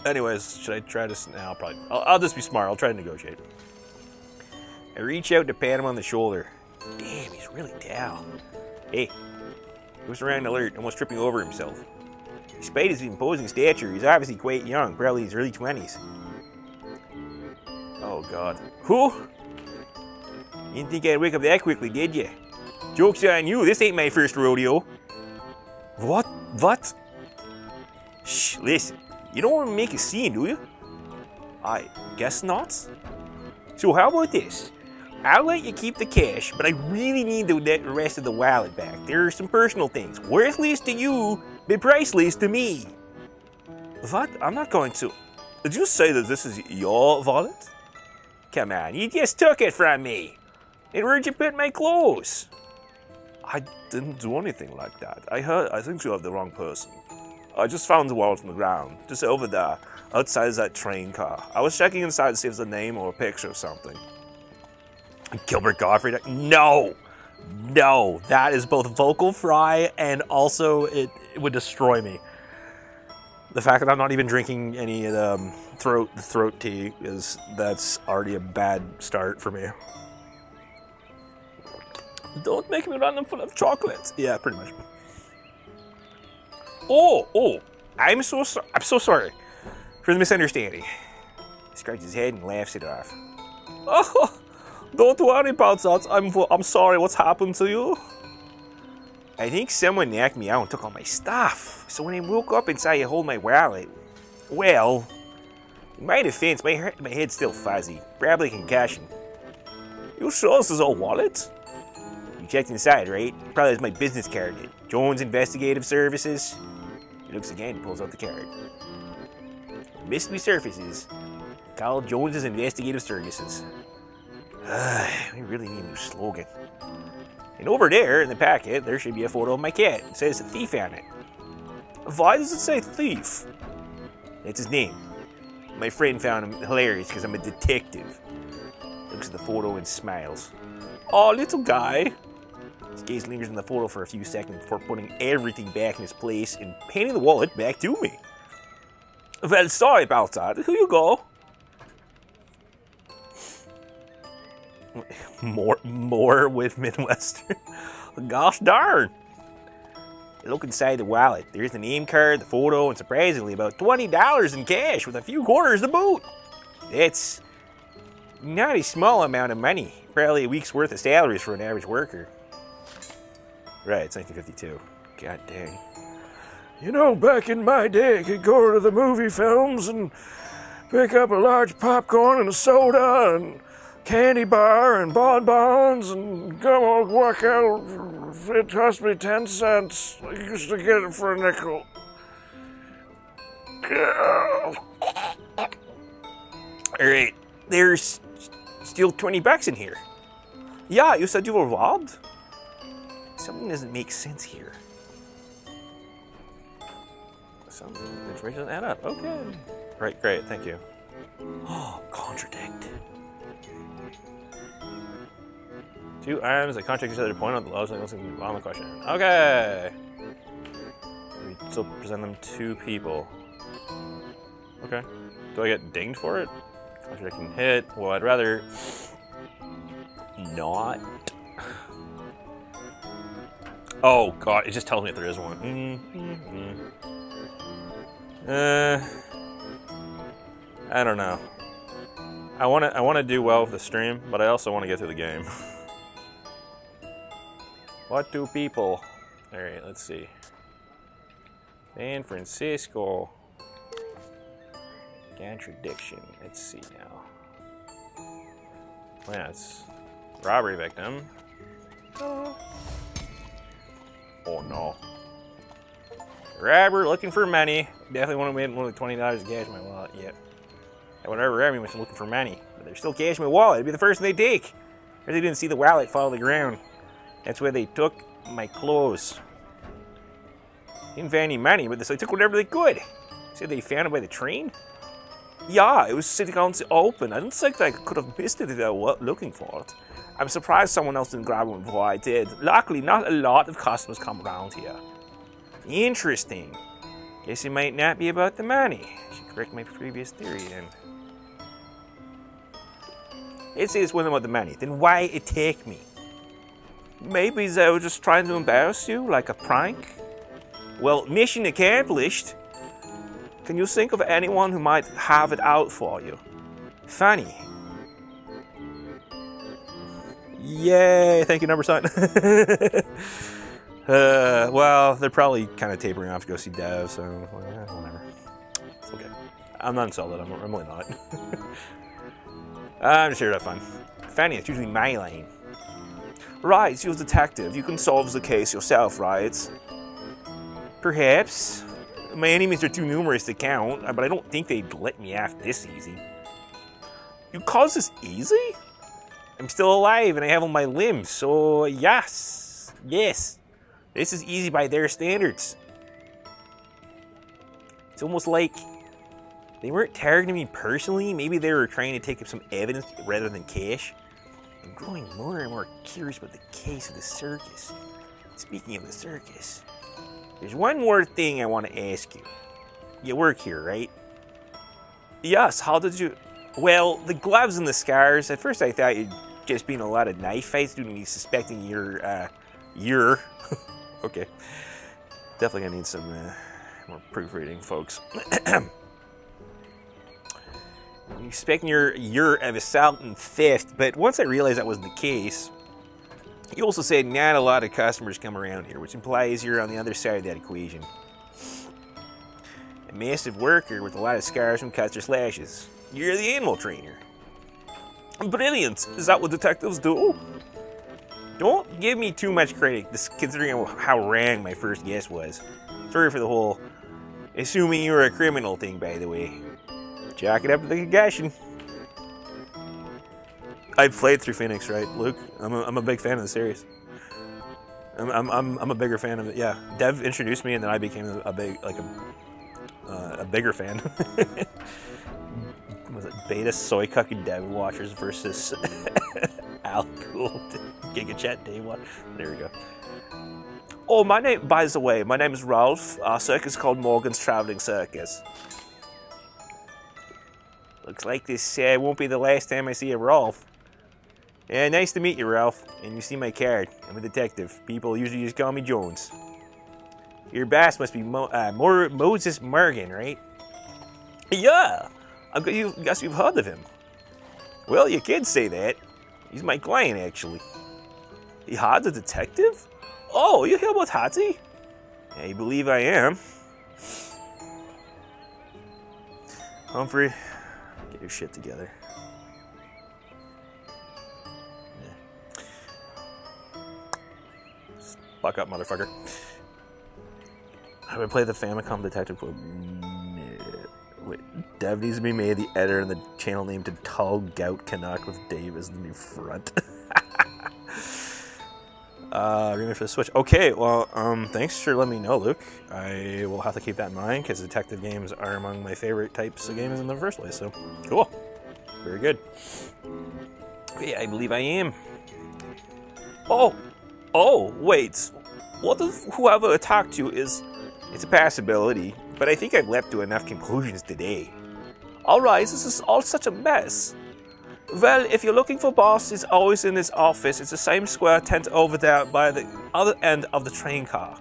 Anyways, should I try this now? I'll just be smart. I'll try to negotiate. I reach out to pat him on the shoulder. Damn, he's really tall. Hey, goes around alert, almost tripping over himself. Despite his imposing stature, he's obviously quite young, probably his early 20s. Oh god. Who? You didn't think I'd wake up that quickly, did you? Joke's on you, this ain't my first rodeo. What? Shh, listen. You don't want to make a scene, do you? I guess not. So how about this? I'll let you keep the cash, but I really need the rest of the wallet back. There are some personal things, worthless to you, but priceless to me. What? I'm not going to... Did you say that this is your wallet? Come on, you just took it from me. And where'd you put my clothes? I didn't do anything like that. I think you have the wrong person. I just found the wallet on the ground, just over there, outside that train car. I was checking inside to see if there's a name or a picture or something. Gilbert Gottfried? No, that is both vocal fry and also it would destroy me. The fact that I'm not even drinking any throat tea that's already a bad start for me. Don't make me run them full of chocolate. Yeah, pretty much. Oh, I'm so sorry for the misunderstanding. He scratches his head and laughs it off. Oh, don't worry about that. I'm sorry. What's happened to you? I think someone knocked me out and took all my stuff. So when I woke up and saw you hold my wallet, well, in my defense, my head's still fuzzy. Probably a concussion. You sure this is a wallet? You checked inside, right? Probably has my business card in it. Jones Investigative Services. He looks again and pulls out the card. Mystery surfaces. Call Jones's Investigative Services. We really need a new slogan. And over there in the packet, there should be a photo of my cat. It says thief on it. Why does it say thief? That's his name. My friend found him hilarious because I'm a detective. Looks at the photo and smiles. Oh, little guy. This gaze lingers in the photo for a few seconds before putting everything back in its place and handing the wallet back to me. Well, sorry about that. Here you go. More with Midwestern. Gosh darn. I look inside the wallet. There's the name card, the photo, and surprisingly about $20 in cash with a few quarters to boot. That's not a small amount of money. Probably a week's worth of salaries for an average worker. Right, it's 1952. God dang. You know, back in my day, I could go to the movie films and pick up a large popcorn and a soda and candy bar and bonbons and come on, walk out. It cost me 10 cents. I used to get it for a nickel. Alright, there's still 20 bucks in here. Yeah, you said you were robbed? Something doesn't make sense here. Some information doesn't add up. Okay. Right, great, thank you. Oh, contradict. 2 items that contradict each other point on the lowest on the question. Okay. We still present them 2 people. Okay. Do I get dinged for it? Contradicting hit. Well, I'd rather not. Oh god, it just tells me if there is one. I don't know. I wanna do well with the stream, but I also want to get through the game. What do people? Alright, let's see. San Francisco. Contradiction. Let's see now. Yeah, it's robbery victim. Oh no. Robber looking for money. Definitely want to win more than $20 of cash in my wallet. Yep. And whatever everyone's looking for money. But there's still cash in my wallet. It'd be the first thing they take. Or they didn't see the wallet fall to the ground. That's where they took my clothes. Didn't find any money, but they took whatever they could. Said they found it by the train? Yeah, it was sitting on the open. I don't think I could have missed it if I were looking for it. I'm surprised someone else didn't grab one before I did. Luckily, not a lot of customers come around here. Interesting. Guess it might not be about the money. I should correct my previous theory then. Let's say this wasn't about the money. Then why attack me? Maybe they were just trying to embarrass you, like a prank? Well, mission accomplished. Can you think of anyone who might have it out for you? Funny. Yay, thank you, number sign. Well, they're probably kind of tapering off to go see Dev, so whatever. It's okay. I'm not insulted, I'm really not. I'm just here to have fun. Funny, it's usually my lane. Right, you're a detective. You can solve the case yourself, right? Perhaps. My enemies are too numerous to count, but I don't think they'd let me off this easy. You call this easy? I'm still alive and I have all my limbs, so yes. Yes. This is easy by their standards. It's almost like they weren't targeting me personally. Maybe they were trying to take up some evidence rather than cash. I'm growing more and more curious about the case of the circus. Speaking of the circus, there's one more thing I want to ask you. You work here, right? Yes, how did you... Well, the gloves and the scars, at first I thought you'd just been a lot of knife fights due to me suspecting you're okay. Definitely gonna need some more proofreading, folks. Expecting you're of assault and theft, but once I realized that wasn't the case, you also said not a lot of customers come around here, which implies you're on the other side of that equation. A massive worker with a lot of scars from cuts or slashes. You're the animal trainer. Brilliant! Is that what detectives do? Don't give me too much credit, considering how wrong my first guess was. Sorry for the whole assuming you were a criminal thing, by the way. Jack it up to the concussion. I've played through Phoenix, right, Luke? I'm a big fan of the series. I'm a bigger fan of it. Yeah, Dev introduced me, and then I became a bigger fan. Was it Beta Soy Cucking Dev Watchers versus Al Cool Giga Chat Day Watch? There we go. Oh, by the way, my name is Rolf. Our circus is called Morgan's Traveling Circus. Looks like this won't be the last time I see a Rolf. Yeah, nice to meet you, Ralph. And you see my card. I'm a detective. People usually just call me Jones. Your boss must be Moses Morgan, right? Yeah! I guess you've heard of him. Well, you can say that. He's my client, actually. He hired a detective? Oh, you hear about Hattie? Yeah, you believe I am. Humphrey, get your shit together. Fuck up, motherfucker. Have I played the Famicom Detective Club? No. Wait, Dev needs to be made the editor and the channel name to Tall Gout Canuck with Dave as the new front. Remake for the Switch. Okay, well, thanks for letting me know, Luke. I will have to keep that in mind because detective games are among my favorite types of games in the first place. So, cool. Very good. Okay, I believe I am. Oh, wait. What if whoever attacked you is... It's a possibility, but I think I've leapt to enough conclusions today. Alright, this is all such a mess. Well, if you're looking for boss, it's always in his office. It's the same square tent over there by the other end of the train car.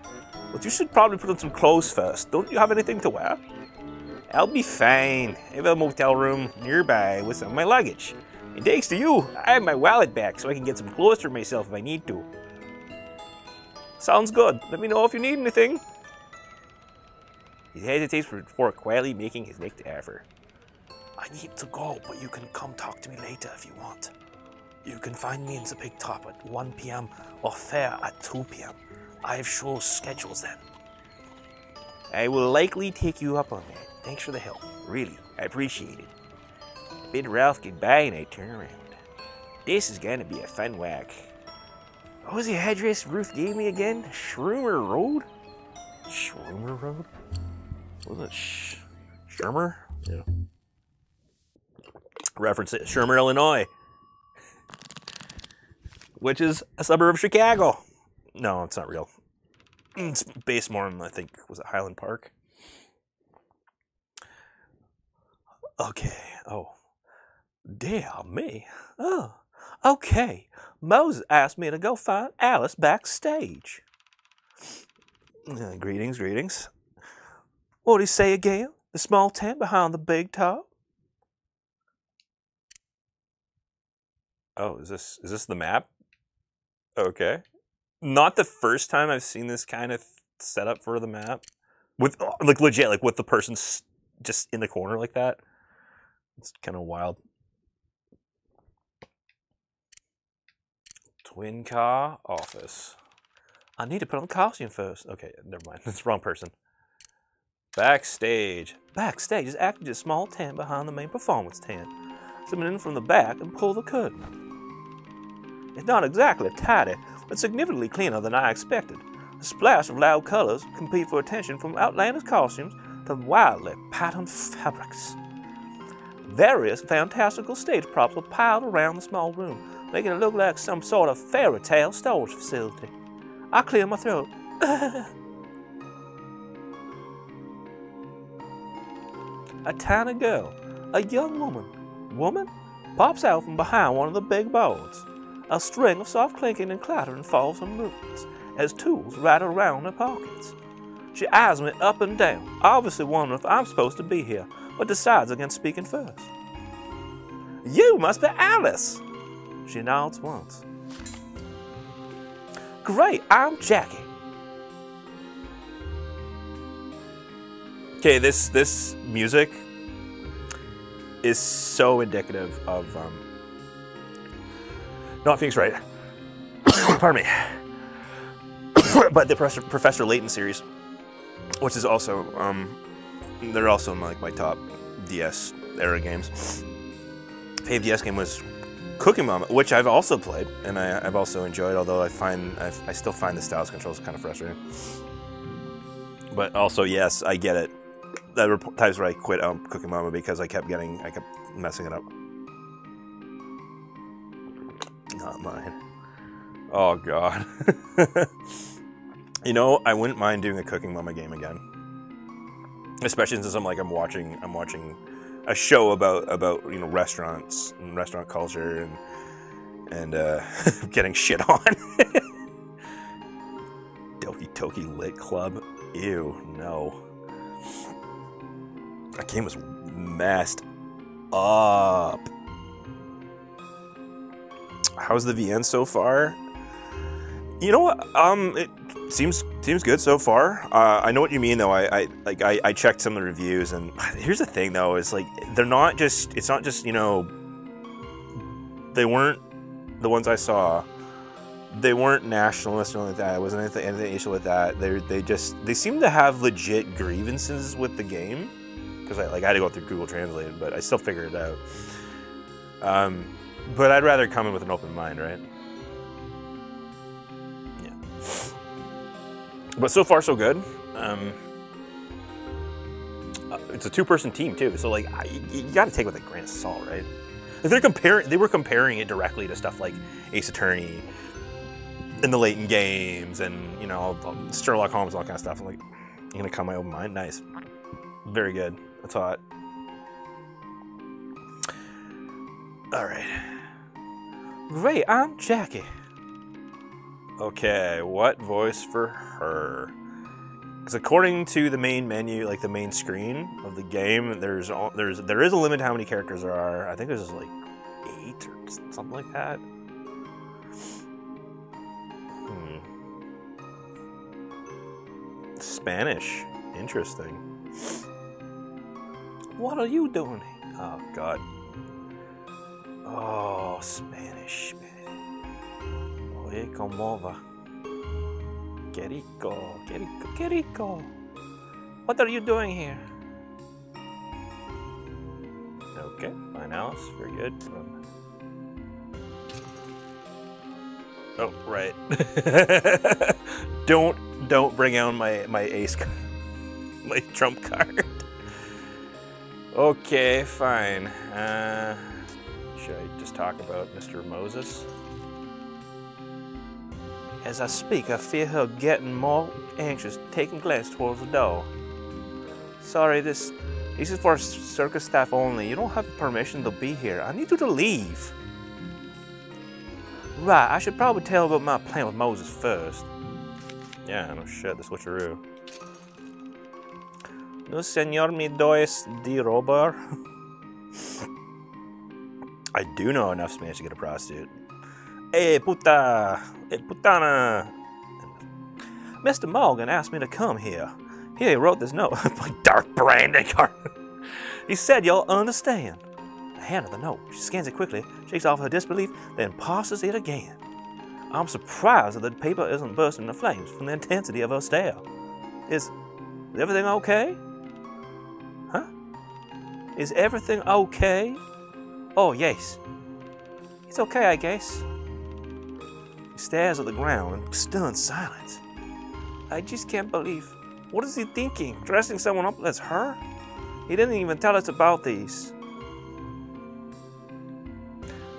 But you should probably put on some clothes first. Don't you have anything to wear? I'll be fine. I have a motel room nearby with some of my luggage. And thanks to you, I have my wallet back so I can get some clothes for myself if I need to. Sounds good. Let me know if you need anything. He hesitates before quietly making his next offer. I need to go, but you can come talk to me later if you want. You can find me in the Big Top at 1 p.m. or fair at 2 p.m. I have shows schedules then. I will likely take you up on that. Thanks for the help. Really, I appreciate it. I bid Ralph goodbye and I turn around. This is gonna be a fun whack. What was the address Ruth gave me again? Shroomer Road? Shroomer Road? Was it Shermer? Yeah. Reference it. Shermer, Illinois. Which is a suburb of Chicago. No, it's not real. It's based more on, I think, was it Highland Park? Okay. Oh. Dear me. Oh. Okay. Moses asked me to go find Alice backstage. Greetings. What did he say again? The small tent behind the big top? Oh, is this the map? Okay. Not the first time I've seen this kind of setup for the map. With, like, legit, like, with the person just in the corner like that. It's kind of wild. Twin car office. I need to put on the costume first. Okay, never mind. That's the wrong person. Backstage. Backstage is actually a small tent behind the main performance tent. Zoom in from the back and pull the curtain. It's not exactly tidy, but significantly cleaner than I expected. A splash of loud colors compete for attention from outlandish costumes to wildly patterned fabrics. Various fantastical stage props are piled around the small room, making it look like some sort of fairy tale storage facility. I clear my throat. A tiny girl, a young woman, pops out from behind one of the big boards. A string of soft clinking and clattering falls and moves as tools rattle around her pockets. She eyes me up and down, obviously wondering if I'm supposed to be here, but decides against speaking first. You must be Alice! She nods once. Great, I'm Jackie. Okay, this music is so indicative of not Phoenix Wright. Pardon me. But the Professor Layton series, which is also they're also in like my top DS era games. Favorite DS game was Cooking Mama, which I've also played and I've also enjoyed. Although I still find the stylus controls kind of frustrating. But also, yes, I get it. there were times where I quit Cooking Mama because I kept messing it up. Not mine. Oh God. You know, I wouldn't mind doing a Cooking Mama game again, especially since I'm watching a show about you know, restaurants and restaurant culture and getting shit on. Doki Toki Lit Club. Ew, no. That game was messed up. How's the VN so far? You know what? It seems good so far. I know what you mean though. I checked some of the reviews, and here's the thing though, is like it's not just, you know, they weren't the ones I saw. They weren't nationalist or anything like that. It wasn't anything issue with that. They seem to have legit grievances with the game, because I had to go through Google Translate, but I still figured it out. But I'd rather come in with an open mind, right? Yeah. But so far so good. It's a 2-person team too, so like you got to take it with a grain of salt, right? If they were comparing it directly to stuff like Ace Attorney and the Layton games, and you know, Sherlock Holmes, all that kind of stuff. I'm like, you're gonna come my open mind? Nice, very good. That's hot. All right, great. I'm Jackie. Okay, what voice for her? Because according to the main menu, like the main screen of the game, there is a limit to how many characters there are. I think there's like 8 or something like that. Spanish. Interesting. What are you doing? Oh, God. Oh, Spanish. Oye, ¿cómo va? Qué rico, qué rico, qué rico. What are you doing here? Okay, fine, Alice. Very good. Oh, right. Don't bring out my ace card, my trump card. Okay, fine. Should I just talk about Mr. Moses? As I speak, I feel her getting more anxious, taking glance towards the door. Sorry, this is for circus staff only. You don't have permission to be here. I need you to leave. Right, I should probably tell about my plan with Moses first. Yeah, no shit, the switcheroo. No, señor, mi dois de robar. I do know enough Spanish to get a prostitute. Hey, puta! Hey, putana! Mr. Morgan asked me to come here. Here, he wrote this note. Dark branding card. He said you'll understand. I handed the note. She scans it quickly, shakes off her disbelief, then passes it again. I'm surprised that the paper isn't bursting into flames from the intensity of her stare. Is everything okay? Huh? Is everything okay? Oh, yes. It's okay, I guess. He stares at the ground in stunned silence. I just can't believe. What is he thinking? Dressing someone up as her? He didn't even tell us about these.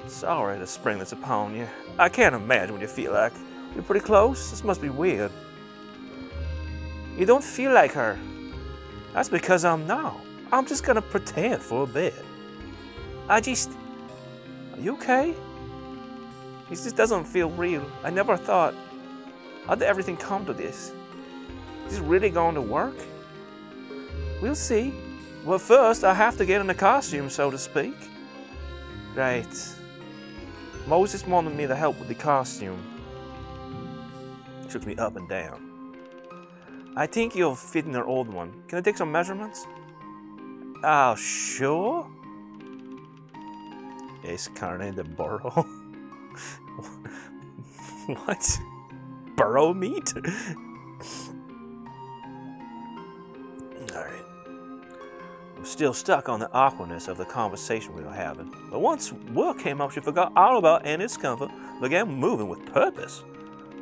Sorry to spring this upon you. I can't imagine what you feel like. You're pretty close? This must be weird. You don't feel like her. That's because I'm not. I'm just gonna pretend for a bit. Are you okay? It just doesn't feel real. I never thought, how did everything come to this? Is this really going to work? We'll see. Well, first I have to get in the costume, so to speak. Right. Moses wanted me to help with the costume. He took me up and down. I think you'll fit in your old one. Can I take some measurements? Oh, sure. Es carne de burro. What? Burro meat? Alright. I'm still stuck on the awkwardness of the conversation we were having. But once word came up, she forgot all about any discomfort, began moving with purpose.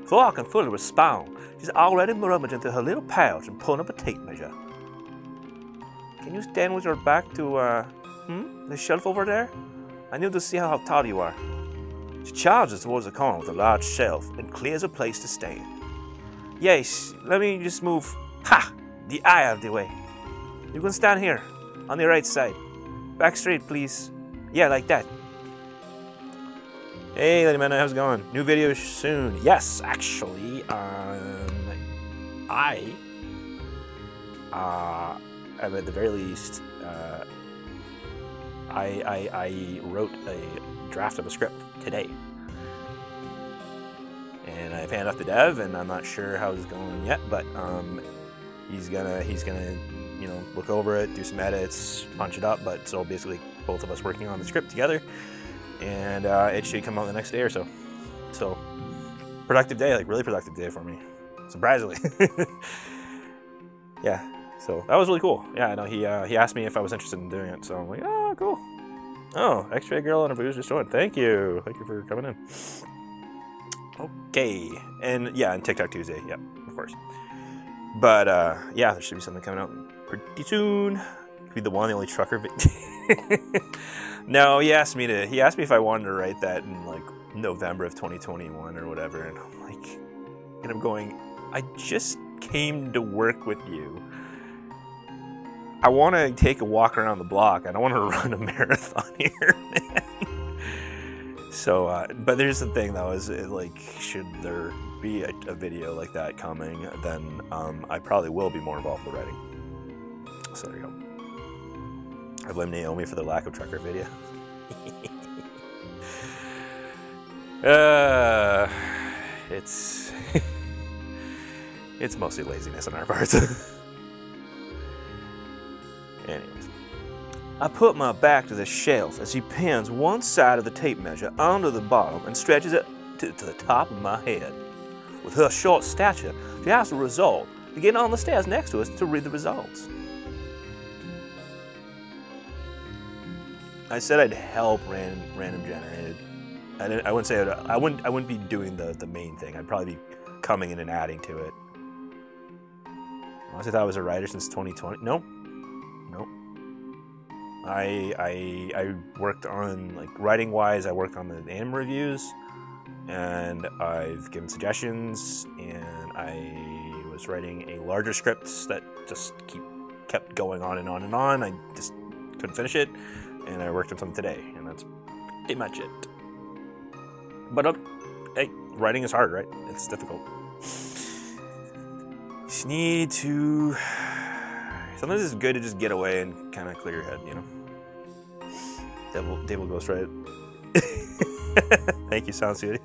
Before I can fully respond, she's already rummaging through her little pouch and pulling up a tape measure. Can you stand with your back to, the shelf over there? I need to see how tall you are. She charges towards the corner with a large shelf and clears a place to stand. Yes, let me just move, the eye out of the way. You can stand here, on the right side. Back straight, please. Yeah, like that. Hey, Lady Amanda, how's it going? New video soon. Yes, actually, I at the very least, I wrote a draft of a script today, and I've handed off to Dev, and I'm not sure how it's going yet, but he's gonna look over it, do some edits, punch it up. But so basically, both of us working on the script together, and it should come out the next day or so. So productive day, like really productive day for me, surprisingly. Yeah. So that was really cool. Yeah, I know he asked me if I was interested in doing it, so I'm like, oh, cool. Oh, X-Ray Girl and her booze just joined. Thank you for coming in. Okay, and yeah, and TikTok Tuesday, yeah, of course. But yeah, there should be something coming out pretty soon. Could be the only trucker video. No, he asked me if I wanted to write that in like November of 2021 or whatever, and I'm like, and I'm going, I just came to work with you. I want to take a walk around the block. I don't want to run a marathon here, man. So, but there's the thing though, is like, should there be a video like that coming, then I probably will be more involved with writing. So there you go. I blame Naomi for the lack of trucker video. It's it's mostly laziness on our part. Anyways, I put my back to the shelf as she pins one side of the tape measure onto the bottom and stretches it to the top of my head. With her short stature, she has to resort to get on the stairs next to us to read the results. I said I'd help random generated. I wouldn't say I wouldn't be doing the main thing. I'd probably be coming in and adding to it. Honestly, I thought I was a writer since 2020. Nope. I worked on, like, writing wise, I worked on the anime reviews, and I've given suggestions, and I was writing a larger script that just kept going on and on and on. I just couldn't finish it, and I worked on something today, and that's pretty much it. But hey, writing is hard, right? It's difficult. You just need to. Sometimes it's good to just get away and kind of clear your head, you know. Devil Ghost, right? Thank you, Sound City.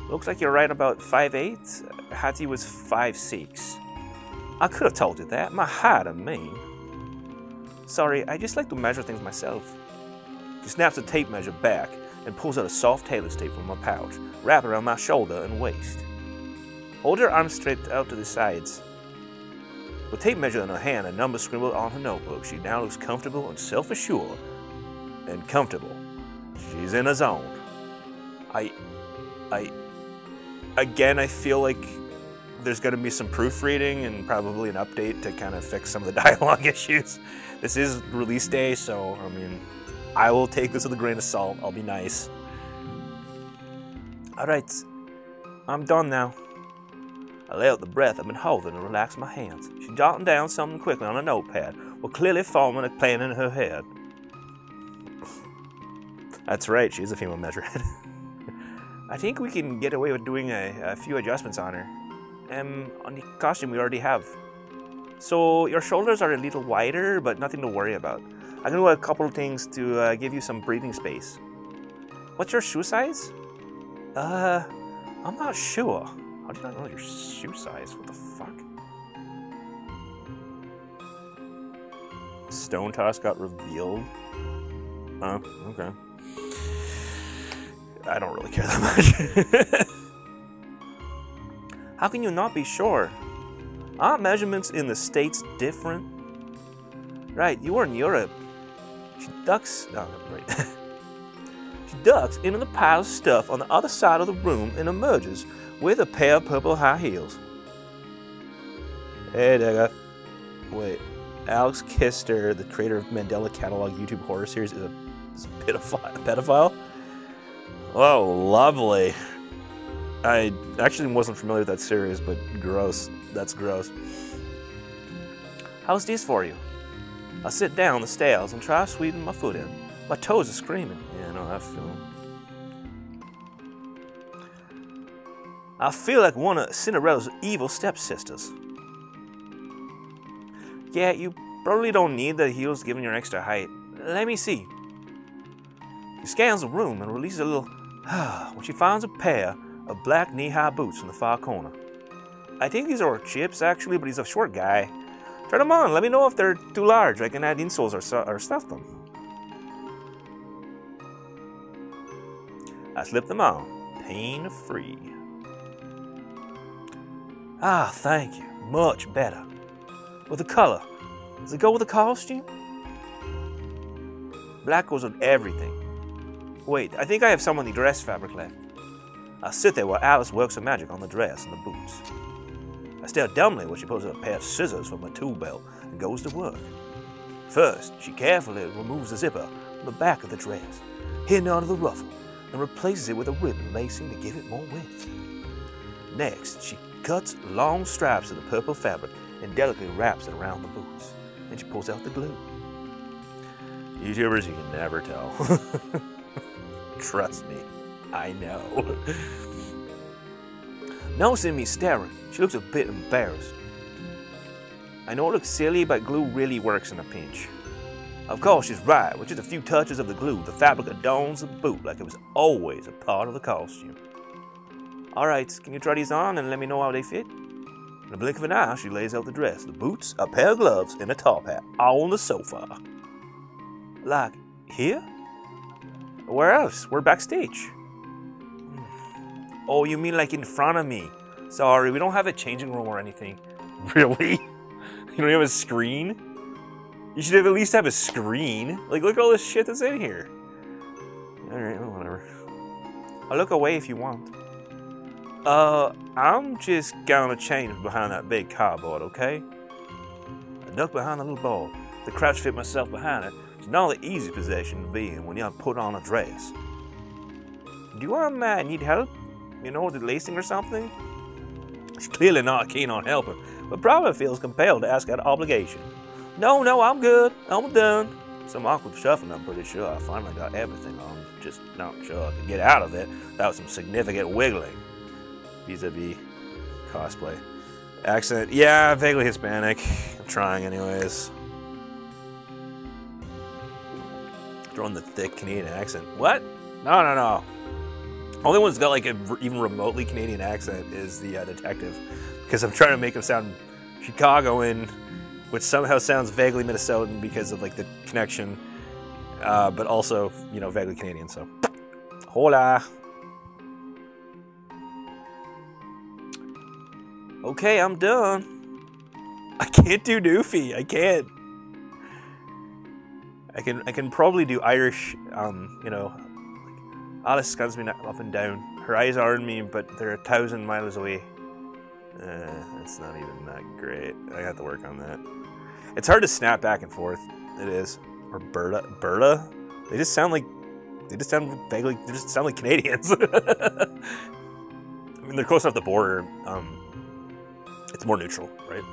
Looks like you're right about 5'8". Hattie was 5'6". I could have told you that. My height, I mean. Sorry, I just like to measure things myself. She snaps the tape measure back and pulls out a soft tailor's tape from my pouch, wrap it around my shoulder and waist. Hold your arms straight out to the sides. With tape measure in her hand and numbers scribbled on her notebook, she now looks comfortable and self-assured. And comfortable. She's in a zone. Again, I feel like there's going to be some proofreading and probably an update to kind of fix some of the dialogue issues. This is release day, so, I mean, I will take this with a grain of salt. I'll be nice. Alright, I'm done now. I let out the breath I've been holding and relax my hands. She jotted down something quickly on a notepad, while clearly forming a plan in her head. That's right, she's a female measurehead. I think we can get away with doing a few adjustments on her. On the costume we already have. So your shoulders are a little wider, but nothing to worry about. I can do a couple of things to give you some breathing space. What's your shoe size? I'm not sure. How do you not know your shoe size? What the fuck? Stone Toss got revealed. Oh, okay. I don't really care that much. How can you not be sure? Aren't measurements in the States different? Right, you were in Europe. She ducks. Oh, right. She ducks into the pile of stuff on the other side of the room and emerges with a pair of purple high heels. Hey, Digga. Wait. Alex Kister, the creator of Mandela Catalog YouTube horror series, is a pedophile. Oh, lovely. I actually wasn't familiar with that series, but gross. That's gross. How's this for you? I sit down on the stairs and try sweeping my foot in. My toes are screaming. Yeah, I know that feeling. I feel like one of Cinderella's evil stepsisters. Yeah, you probably don't need the heels given your extra height. Let me see. She scans the room and releases a little when she finds a pair of black knee-high boots in the far corner. I think these are Chip's actually, but he's a short guy. Try them on. Let me know if they're too large. I can add insoles or stuff them. I slip them on, pain-free. Ah, thank you. Much better. With the color, does it go with the costume? Black goes with everything. Wait, I think I have some of the dress fabric left. I sit there while Alice works her magic on the dress and the boots. I stare dumbly while she pulls out a pair of scissors from her tool belt and goes to work. First, she carefully removes the zipper from the back of the dress, hidden under the ruffle, and replaces it with a ribbon lacing to give it more width. Next, she cuts long stripes of the purple fabric and delicately wraps it around the boots. Then she pulls out the glue. YouTubers, you can never tell. Trust me, I know. Noticing me staring, she looks a bit embarrassed. I know it looks silly, but glue really works in a pinch. Of course, she's right. With just a few touches of the glue, the fabric adorns the boot like it was always a part of the costume. Alright, can you try these on and let me know how they fit? In a blink of an eye, she lays out the dress, the boots, a pair of gloves, and a top hat, all on the sofa. Like, here? Where else? We're backstage. Oh, you mean like in front of me? Sorry, we don't have a changing room or anything. Really? You don't have a screen? You should at least have a screen. Like, look at all this shit that's in here. Alright, well, whatever. I'll look away if you want. I'm just gonna change behind that big cardboard, okay? I duck behind the little ball. The crouch fit myself behind it. It's not the easy position to be in when you put on a dress. Do you need help? You know, with the lacing or something? She's clearly not keen on helping, but probably feels compelled to ask out of obligation. No, I'm good. I'm done. Some awkward shuffling, I'm pretty sure. I finally got everything on. Just not sure I could get out of it without some significant wiggling. Vis-a-vis cosplay. Accent, yeah, vaguely Hispanic. I'm trying anyways. Throwing the thick Canadian accent. What? No. Only one who's got like an even remotely Canadian accent is the detective. Because I'm trying to make him sound Chicagoan, which somehow sounds vaguely Minnesotan because of like the connection. But also, you know, vaguely Canadian, so. Hola. Okay, I'm done. I can't do Doofy. I can't. I can probably do Irish. You know, Alice scans me up and down. Her eyes are on me, but they're 1,000 miles away. It's not even that great. I have to work on that. It's hard to snap back and forth. It is. Or Berta. They just sound like vaguely. They just sound like Canadians. I mean, they're close enough to the border. It's more neutral, right?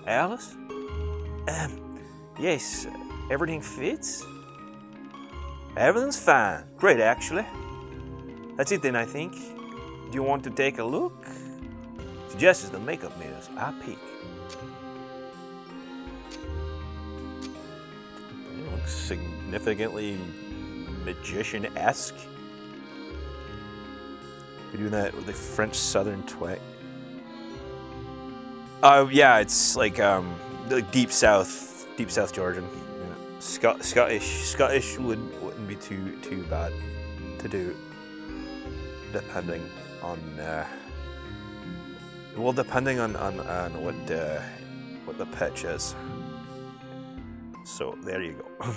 Alice? Yes, everything fits? Everything's fine. Great, actually. That's it then, I think. Do you want to take a look? Suggests the makeup mirrors. I peek. It looks significantly magician-esque. We're doing that with the French Southern twang. Yeah, it's like deep South Georgian. Yeah. Scottish wouldn't be too bad to do, depending on depending on what the pitch is. So there you go.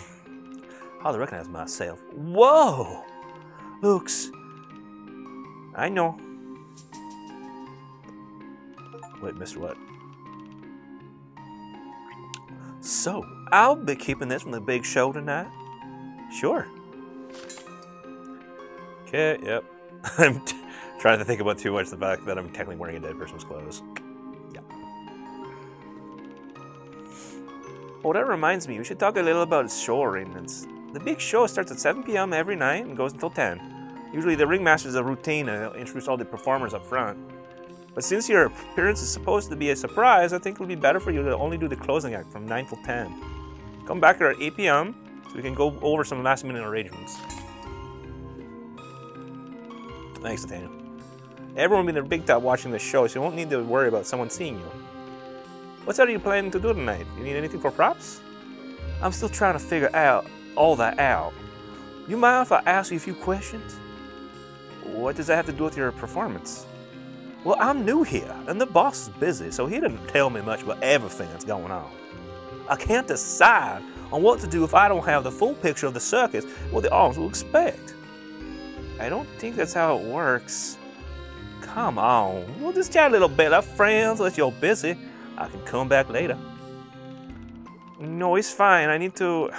Hardly recognize myself. Whoa, looks. I know. Wait, missed what? So, I'll be keeping this from the big show tonight. Sure. Okay, yep. I'm trying to think about too much the fact that I'm technically wearing a dead person's clothes. Yeah. Well, that reminds me, we should talk a little about show arrangements. The big show starts at 7 p.m. every night and goes until 10. Usually the ringmaster is a routine and he'll introduce all the performers up front. But since your appearance is supposed to be a surprise, I think it'll be better for you to only do the closing act from 9 till 10. Come back here at 8 p.m. so we can go over some last minute arrangements. Thanks, Nathaniel. Everyone will be in their big top watching this show, so you won't need to worry about someone seeing you. What are you planning to do tonight? You need anything for props? I'm still trying to figure all that out. You mind if I ask you a few questions? What does that have to do with your performance? Well, I'm new here, and the boss is busy, so he didn't tell me much about everything that's going on. I can't decide on what to do if I don't have the full picture of the circus, what the audience will expect. I don't think that's how it works. Come on, we'll just chat a little bit. I'm friends, unless you're busy. I can come back later. No, it's fine. I need to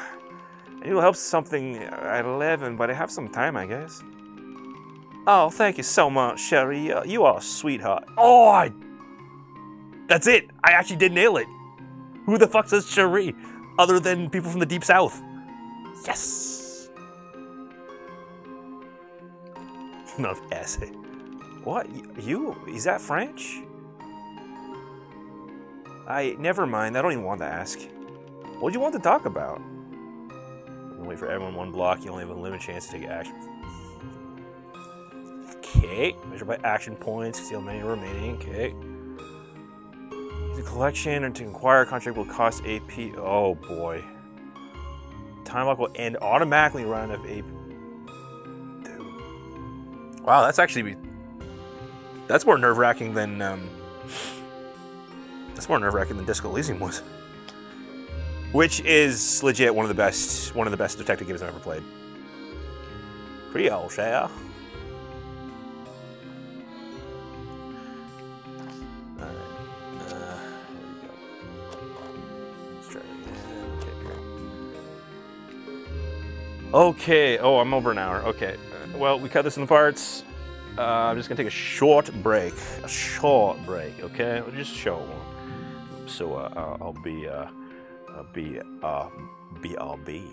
help something at 11, but I have some time, I guess. Oh, thank you so much, Sherry. You are a sweetheart. Oh, that's it. I actually did nail it. Who the fuck says Sherry, other than people from the Deep South? Yes. Not essay. What? You? Is that French? Never mind. I don't even want to ask. What do you want to talk about? Wait for everyone one block. You only have a limited chance to take action. Okay. Measure by action points. See how many remaining. Okay. The collection and to inquire contract will cost AP. Oh boy. Time lock will end automatically around if AP. Wow, that's actually more nerve-wracking than Disco Elysium was, which is legit one of the best detective games I've ever played. Creole, share. All right, there we go. Let's try it again. Okay. Oh, I'm over an hour. Okay. Well, we cut this into parts. I'm just gonna take a short break. Okay? Just show one. So I'll be BRB.